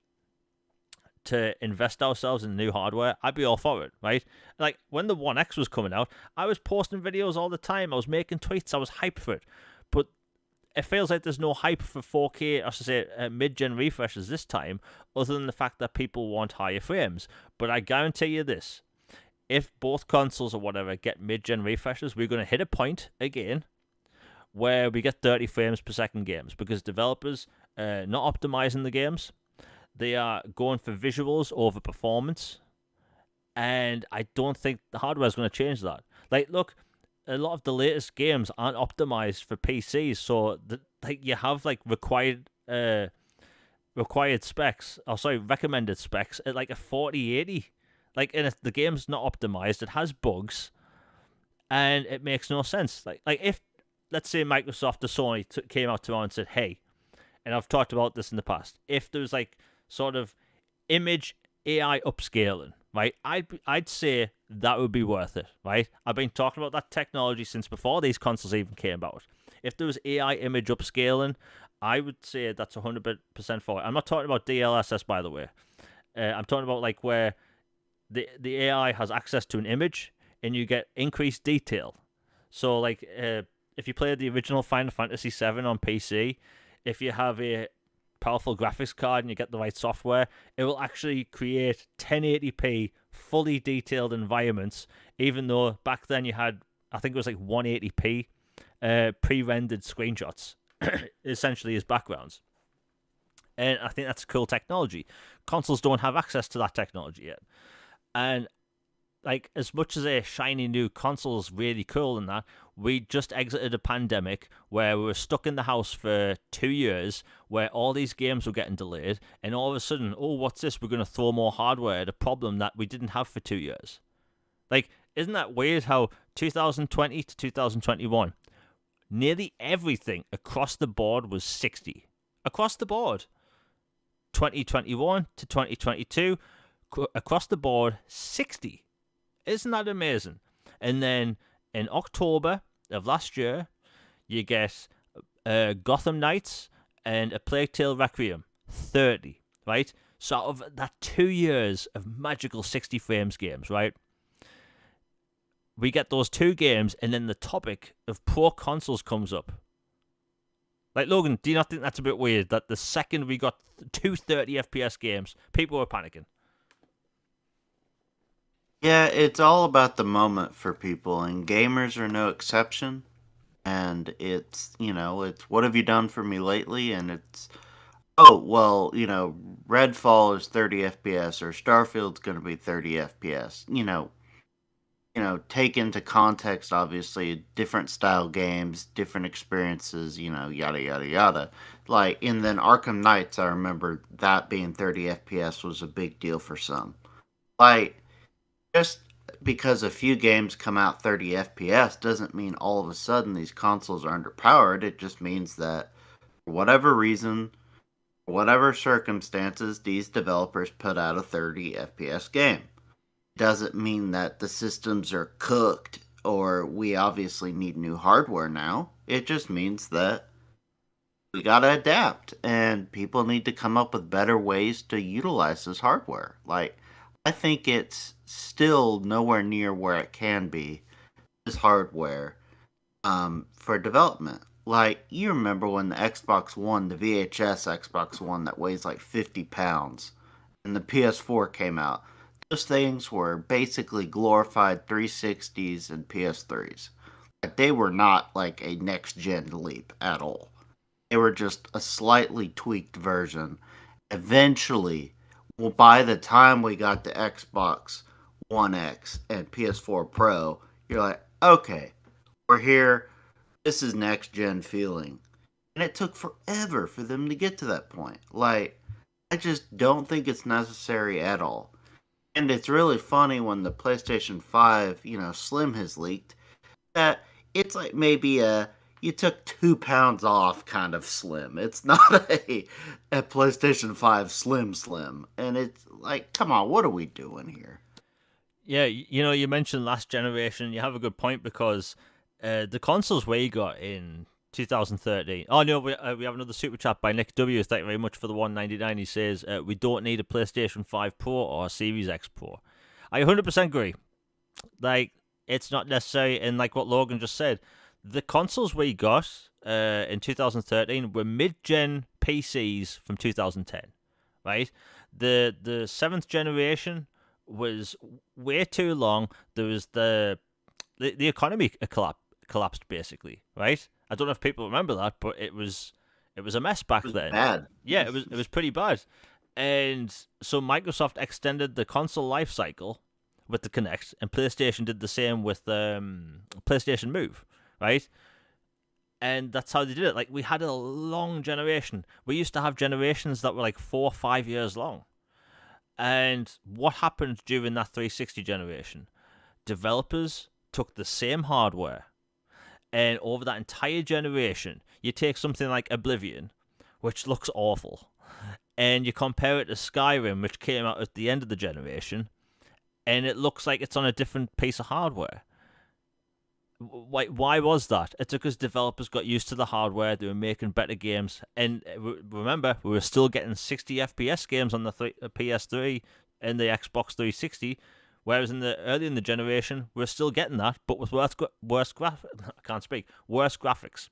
to invest ourselves in new hardware, I'd be all for it, right? Like when the One X was coming out, I was posting videos all the time. I was making tweets. I was hyped for it. But it feels like there's no hype for 4K, I should say, mid-gen refreshes this time, other than the fact that people want higher frames. But I guarantee you this: if both consoles or whatever get mid-gen refreshes, we're going to hit a point again where we get 30 frames per second games because developers not optimizing the games. They are going for visuals over performance, and I don't think the hardware is going to change that. Like, look, a lot of the latest games aren't optimized for PCs, so like you have like required specs, or sorry, recommended specs at like a 4080. Like, and if the game's not optimized, it has bugs, and it makes no sense. Like if let's say Microsoft or Sony came out tomorrow and said, "Hey," and I've talked about this in the past, if there's like sort of image AI upscaling, right? I'd say that would be worth it, right? I've been talking about that technology since before these consoles even came about. If there was AI image upscaling, I would say that's 100% for it. I'm not talking about DLSS, by the way. I'm talking about like where the AI has access to an image and you get increased detail. So like if you play the original Final Fantasy VII on PC, if you have a powerful graphics card and you get the right software, it will actually create 1080p fully detailed environments, even though back then you had, I think it was like 180p pre-rendered screenshots essentially as backgrounds. And I think that's cool technology. Consoles don't have access to that technology yet. And like, as much as a shiny new console is really cool and that, we just exited a pandemic where we were stuck in the house for 2 years, where all these games were getting delayed, and all of a sudden, oh, what's this? We're going to throw more hardware at a problem that we didn't have for 2 years. Like, isn't that weird how 2020 to 2021, nearly everything across the board was 60. Across the board. 2021 to 2022, across the board, 60. Isn't that amazing? And then in October of last year, you get Gotham Knights and A Plague Tale Requiem, 30, right? So out of that 2 years of magical 60 frames games, right? We get those two games, and then the topic of pro consoles comes up. Like, Logan, do you not think that's a bit weird that the second we got two 30 FPS games, people were panicking? Yeah, it's all about the moment for people, and gamers are no exception. And it's, it's what have you done for me lately? And it's oh, well, Redfall is 30 FPS or Starfield's going to be 30 FPS. Take into context, obviously, different style games, different experiences, yada, yada, yada. And then Arkham Knights, I remember that being 30 FPS was a big deal for some. Like, just because a few games come out 30 FPS doesn't mean all of a sudden these consoles are underpowered. It just means that for whatever reason, whatever circumstances, these developers put out a 30 FPS game. Doesn't mean that the systems are cooked or we obviously need new hardware now. It just means that we gotta adapt and people need to come up with better ways to utilize this hardware. I think it's still nowhere near where it can be, this hardware, for development. You remember when the Xbox One, the VHS Xbox One that weighs like 50 pounds, and the PS4 came out. Those things were basically glorified 360s and PS3s. They were not like a next gen leap at all. They were just a slightly tweaked version. Eventually, well, by the time we got the Xbox One X and PS4 Pro, you're like, okay, we're here. This is next gen feeling. And it took forever for them to get to that point. I just don't think it's necessary at all. And it's really funny when the PlayStation 5, Slim has leaked, that it's like maybe you took 2 pounds off kind of slim. It's not a PlayStation 5 slim. And it's like, come on, what are we doing here? Yeah, you mentioned last generation. You have a good point because the consoles we got in 2013. Oh no, we have another super chat by Nick W. Thank you very much for the 199. He says we don't need a PlayStation 5 Pro or a Series X Pro. I 100% agree. It's not necessary, and like what Logan just said, the consoles we got in 2013 were mid-gen PCs from 2010, right? The seventh generation was way too long. There was the economy collapsed basically, right? I don't know if people remember that, but it was a mess back then. Bad. Yeah, it was pretty bad. And so Microsoft extended the console life cycle with the Kinect, and PlayStation did the same with PlayStation Move, right? And that's how they did it. We had a long generation. We used to have generations that were like 4 or 5 years long. And what happened during that 360 generation? Developers took the same hardware, and over that entire generation, you take something like Oblivion, which looks awful, and you compare it to Skyrim, which came out at the end of the generation, and it looks like it's on a different piece of hardware. Why was that? It's because developers got used to the hardware, they were making better games, and remember, we were still getting 60 FPS games on the PS3 and the Xbox 360, whereas early in the generation, we're still getting that, but with worse graphics.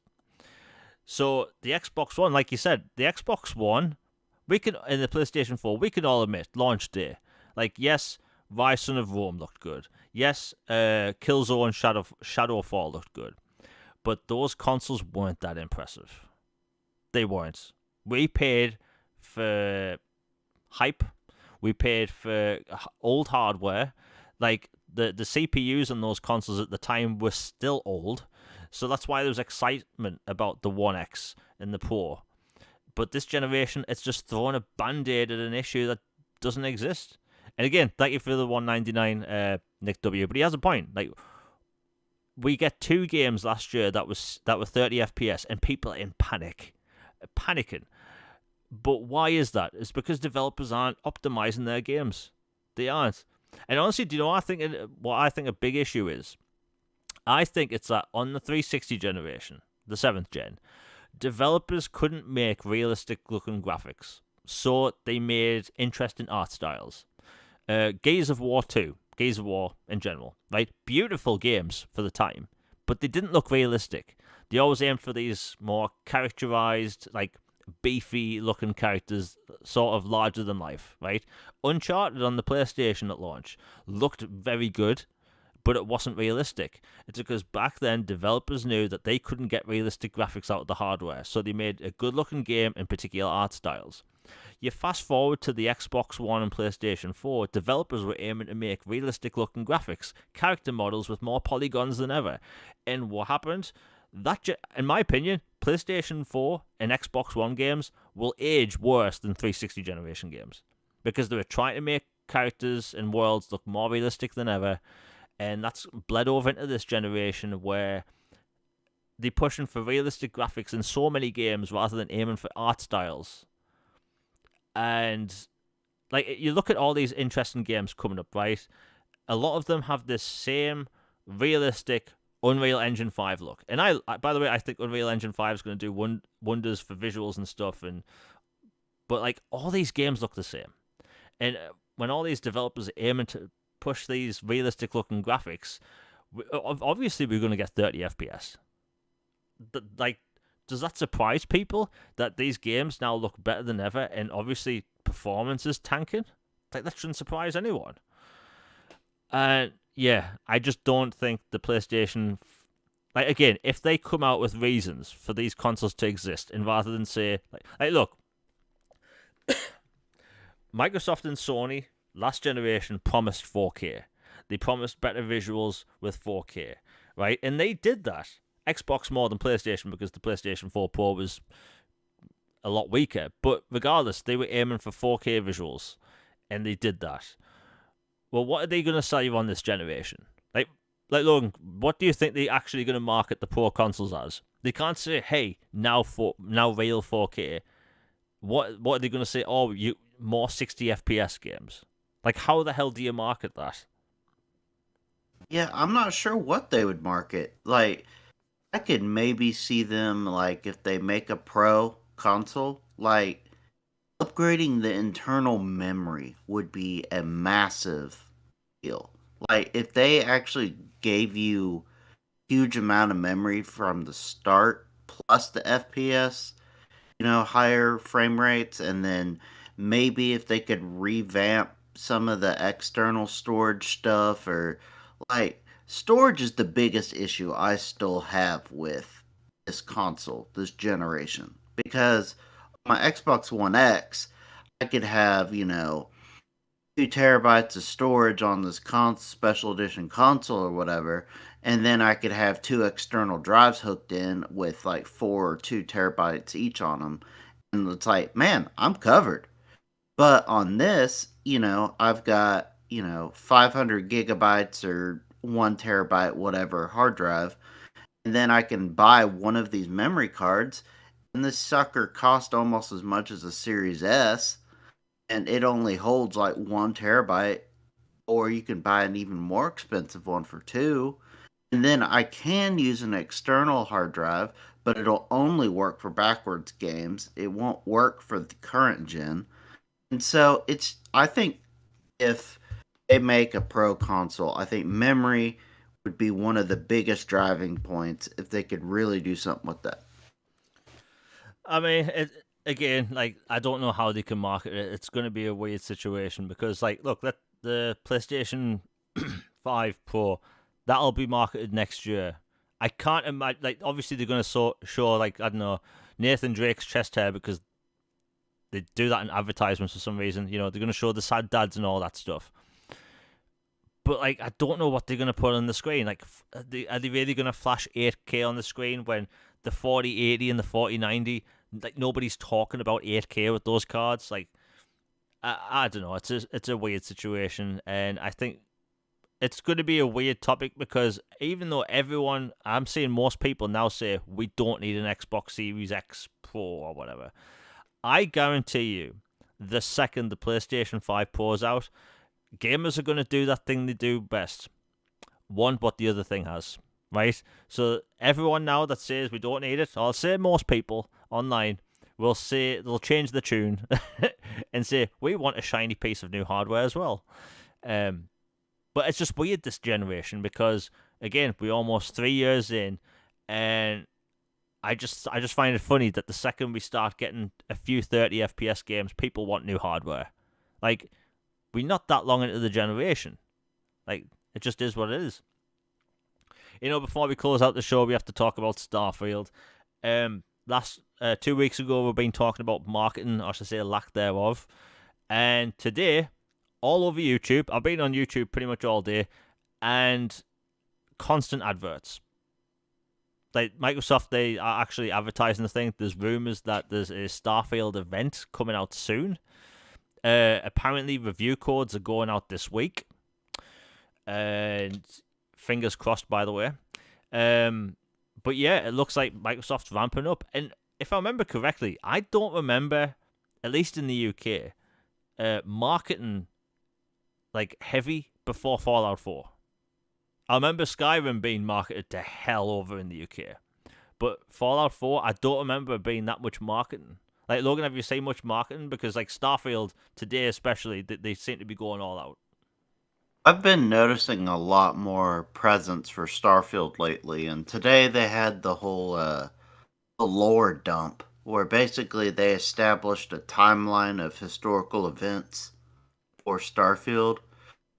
So the Xbox One, like you said, the Xbox One, in the PlayStation 4, we can all admit, launch day, yes, Rise Son of Rome looked good. Yes, Killzone Shadowfall looked good. But those consoles weren't that impressive. They weren't. We paid for hype. We paid for old hardware. The CPUs on those consoles at the time were still old. So that's why there was excitement about the One X and the Pro. But this generation, it's just throwing a band-aid at an issue that doesn't exist. And again, thank you for the 199, Nick W. But he has a point. We get 2 games last year that were 30 FPS, and people are in panicking. But why is that? It's because developers aren't optimizing their games. They aren't. And honestly, do you know what I think a big issue is? I think it's that on the 360 generation, the 7th gen, developers couldn't make realistic-looking graphics, so they made interesting art styles. Gears of War 2, Gears of War in general, right? Beautiful games for the time, but they didn't look realistic. They always aimed for these more characterized, beefy looking characters, sort of larger than life, right? Uncharted on the PlayStation at launch looked very good, but it wasn't realistic. It's because back then developers knew that they couldn't get realistic graphics out of the hardware, so they made a good-looking game in particular art styles. You fast forward to the Xbox One and PlayStation 4, developers were aiming to make realistic looking graphics, character models with more polygons than ever. And what happened? In my opinion, PlayStation 4 and Xbox One games will age worse than 360 generation games. Because they were trying to make characters and worlds look more realistic than ever. And that's bled over into this generation where they're pushing for realistic graphics in so many games rather than aiming for art styles. And like you look at all these interesting games coming up, right? A lot of them have this same realistic Unreal Engine 5 look. And by the way, I think Unreal Engine 5 is going to do wonders for visuals and stuff. But like all these games look the same. And when all these developers are aiming to push these realistic looking graphics, obviously we're going to get 30 FPS. Like, does that surprise people that these games now look better than ever and obviously performance is tanking? Like, that shouldn't surprise anyone. And yeah, I just don't think the PlayStation... Like, again, if they come out with reasons for these consoles to exist, and rather than say... Like look, Microsoft and Sony, last generation, promised 4K. They promised better visuals with 4K, right? And they did that. Xbox more than PlayStation because the PlayStation 4 Pro was a lot weaker. But regardless, they were aiming for 4K visuals, and they did that. Well, what are they going to sell you on this generation? Like Logan, what do you think they're actually going to market the Pro consoles as? They can't say, hey, now real 4K. What are they going to say? Oh, you more 60 FPS games. Like, how the hell do you market that? Yeah, I'm not sure what they would market. Like, I could maybe see them, like, if they make a Pro console, like, upgrading the internal memory would be a massive deal. Like, if they actually gave you huge amount of memory from the start, plus the FPS, higher frame rates, and then maybe if they could revamp some of the external storage stuff, or like storage is the biggest issue I still have with this console, this generation, because my Xbox One X, I could have 2 terabytes of storage on this special edition console or whatever, and then I could have 2 external drives hooked in with like 4 or 2 terabytes each on them, and it's like, man, I'm covered. But on this, I've got 500 gigabytes or 1 terabyte, whatever, hard drive, and then I can buy one of these memory cards, and this sucker cost almost as much as a Series S, and it only holds like 1 terabyte, or you can buy an even more expensive one for 2. And then I can use an external hard drive, but it'll only work for backwards games. It won't work for the current gen. And so I think if they make a Pro console, I think memory would be one of the biggest driving points if they could really do something with that. I mean, again, like, I don't know how they can market it. It's going to be a weird situation because, like, look, the PlayStation 5 Pro, that'll be marketed next year. I can't imagine, like, obviously they're going to show, like, I don't know, Nathan Drake's chest hair because they do that in advertisements for some reason. They're going to show the sad dads and all that stuff. But, like, I don't know what they're going to put on the screen. Like, are they really going to flash 8K on the screen when the 4080 and the 4090, like, nobody's talking about 8K with those cards? Like, I don't know. It's a weird situation, and I think it's going to be a weird topic because even though I'm seeing most people now say we don't need an Xbox Series X Pro or whatever, I guarantee you, the second the PlayStation 5 Pro's out, gamers are going to do that thing they do best. Want what the other thing has, right? So everyone now that says we don't need it, I'll say most people online will say they'll change the tune and say we want a shiny piece of new hardware as well. But it's just weird this generation because again we're almost 3 years in, and I just find it funny that the second we start getting a few 30 FPS games, people want new hardware. Like, we're not that long into the generation. Like, it just is what it is. Before we close out the show, we have to talk about Starfield. Last 2 weeks ago, we've been talking about marketing, or I should say, lack thereof. And today, all over YouTube, I've been on YouTube pretty much all day, and constant adverts. Like Microsoft, they are actually advertising the thing. There's rumors that there's a Starfield event coming out soon. Apparently, review codes are going out this week, and fingers crossed, by the way. But yeah, it looks like Microsoft's ramping up. And if I remember correctly, I don't remember, at least in the UK, marketing like heavy before Fallout 4. I remember Skyrim being marketed to hell over in the UK. But Fallout 4, I don't remember being that much marketing. Like, Logan, have you seen much marketing? Because, like, Starfield, today especially, they seem to be going all out. I've been noticing a lot more presence for Starfield lately, and today they had the whole the lore dump, where basically they established a timeline of historical events for Starfield.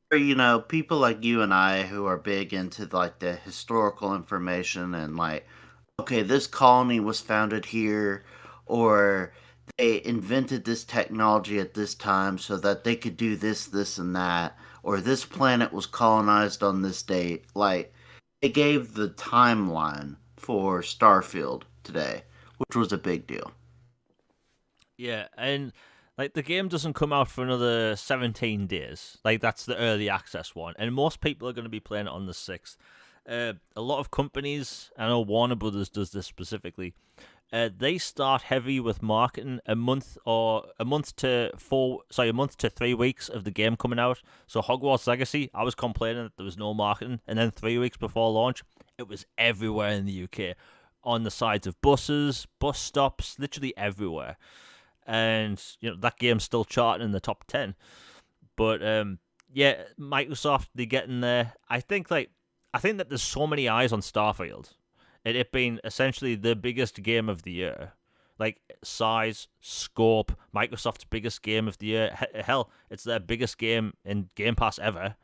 Where, people like you and I who are big into like the historical information and like, okay, this colony was founded here, or they invented this technology at this time so that they could do this, this, and that, or this planet was colonized on this date. Like, it gave the timeline for Starfield today, which was a big deal. Yeah, and like the game doesn't come out for another 17 days. Like that's the early access one, and most people are going to be playing it on the 6th. A lot of companies, I know Warner Brothers does this specifically. They start heavy with marketing a month to 3 weeks of the game coming out. So Hogwarts Legacy, I was complaining that there was no marketing, and then 3 weeks before launch, it was everywhere in the UK, on the sides of buses, bus stops, literally everywhere. And that game's still charting in the top 10. But yeah, Microsoft, they're getting there. I think that there's so many eyes on Starfield. It being essentially the biggest game of the year. Like, size, scope, Microsoft's biggest game of the year. Hell, it's their biggest game in Game Pass ever.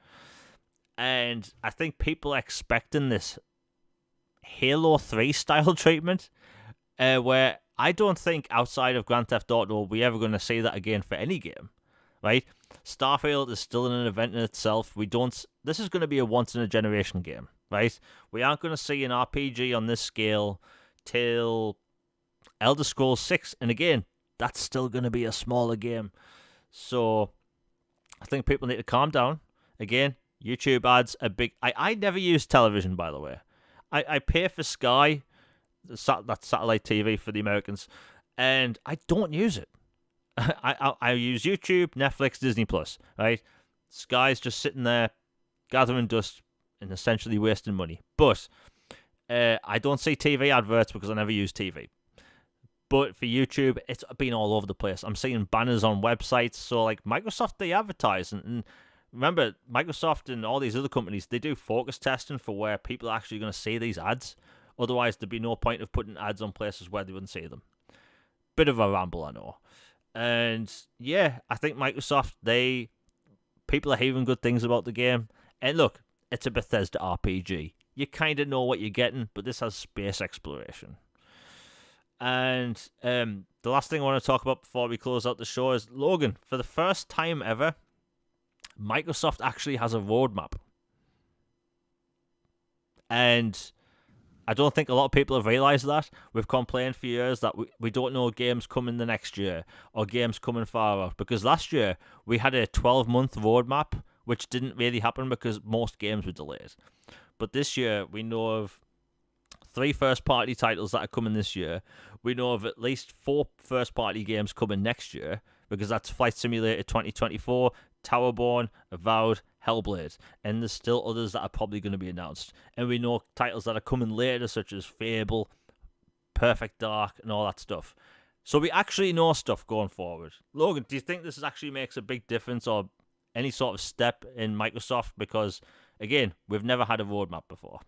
And I think people are expecting this Halo 3 style treatment, where I don't think outside of Grand Theft Auto we're ever going to see that again for any game, right? Starfield is still an event in itself. This is going to be a once-in-a-generation game, right? We aren't going to see an RPG on this scale till Elder Scrolls 6, and again, that's still going to be a smaller game. So I think people need to calm down. Again, YouTube ads are big. I never use television, by the way. I pay for Sky, that's satellite TV for the Americans, and I don't use it. I use YouTube, Netflix, Disney Plus, right? Sky's just sitting there gathering dust and essentially wasting money. But I don't see TV adverts because I never use TV. But for YouTube, it's been all over the place. I'm seeing banners on websites. So like Microsoft, they advertise, and remember, Microsoft and all these other companies, they do focus testing for where people are actually going to see these ads. Otherwise, there'd be no point of putting ads on places where they wouldn't see them. Bit of a ramble, I know. And yeah, I think Microsoft, people are hearing good things about the game. And look, it's a Bethesda RPG. You kind of know what you're getting, but this has space exploration. And the last thing I want to talk about before we close out the show is, Logan, for the first time ever, Microsoft actually has a roadmap. And I don't think a lot of people have realised that. We've complained for years that we don't know games coming the next year or games coming far out. Because last year, we had a 12-month roadmap, which didn't really happen because most games were delayed. But this year, we know of 3 first-party titles that are coming this year. We know of at least 4 first-party games coming next year, because that's Flight Simulator 2024, Towerborn, Avowed, Hellblade, and there's still others that are probably going to be announced. And we know titles that are coming later, such as Fable, Perfect Dark, and all that stuff. So we actually know stuff going forward. Logan, do you think this actually makes a big difference or any sort of step in Microsoft? Because, again, we've never had a roadmap before.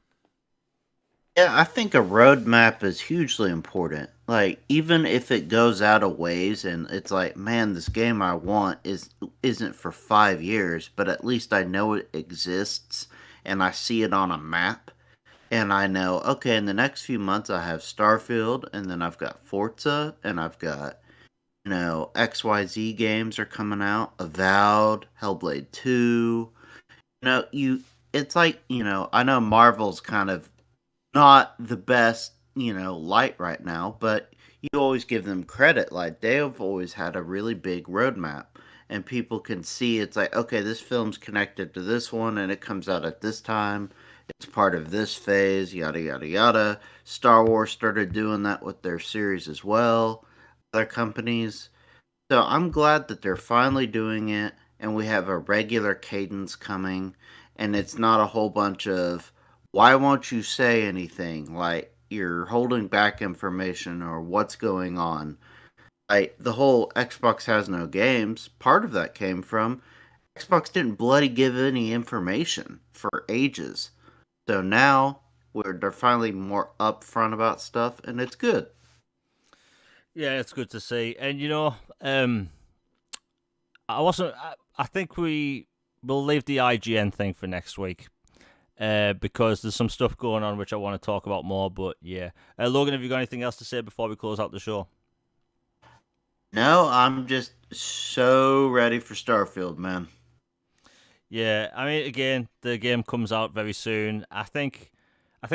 Yeah, I think a roadmap is hugely important. Like, even if it goes out of ways and it's like, man, this game I want isn't for 5 years, but at least I know it exists and I see it on a map. And I know, okay, in the next few months I have Starfield, and then I've got Forza, and I've got, XYZ games are coming out, Avowed, Hellblade 2. It's like, I know Marvel's kind of not the best, light right now, but you always give them credit. Like, they have always had a really big roadmap, and people can see it's like, okay, this film's connected to this one, and it comes out at this time. It's part of this phase, yada, yada, yada. Star Wars started doing that with their series as well, other companies. So I'm glad that they're finally doing it and we have a regular cadence coming and it's not a whole bunch of why won't you say anything like you're holding back information or what's going on. Like the whole Xbox has no games, part of that came from Xbox didn't bloody give any information for ages. So now they're finally more upfront about stuff and it's good. Yeah, it's good to see. And I wasn't. I think we will leave the IGN thing for next week. Because there's some stuff going on which I want to talk about more. But yeah, Logan, have you got anything else to say before we close out the show? No, I'm just so ready for Starfield, man. Yeah, I mean, again, the game comes out very soon. I think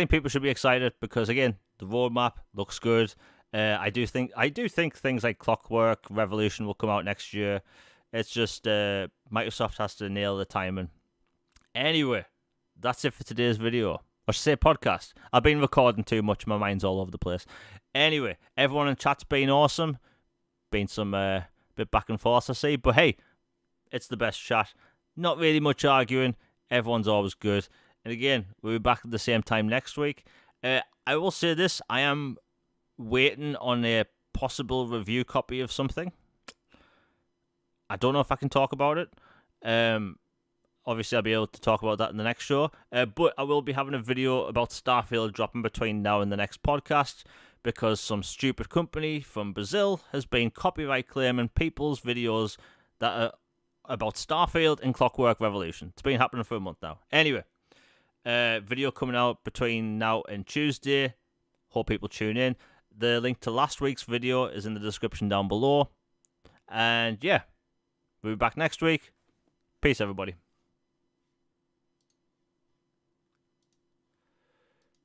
people should be excited because again, the roadmap looks good. I do think things like Clockwork Revolution will come out next year. It's just Microsoft has to nail the timing. Anyway, that's it for today's video. I should say podcast. I've been recording too much. My mind's all over the place. Anyway, everyone in chat's been awesome. Been some bit back and forth, I see. But hey, it's the best chat. Not really much arguing. Everyone's always good. And again, we'll be back at the same time next week. I will say this. I am waiting on a possible review copy of something. I don't know if I can talk about it. Obviously, I'll be able to talk about that in the next show. But I will be having a video about Starfield dropping between now and the next podcast because some stupid company from Brazil has been copyright claiming people's videos that are about Starfield and Clockwork Revolution. It's been happening for a month now. Anyway, video coming out between now and Tuesday. Hope people tune in. The link to last week's video is in the description down below. And yeah, we'll be back next week. Peace, everybody.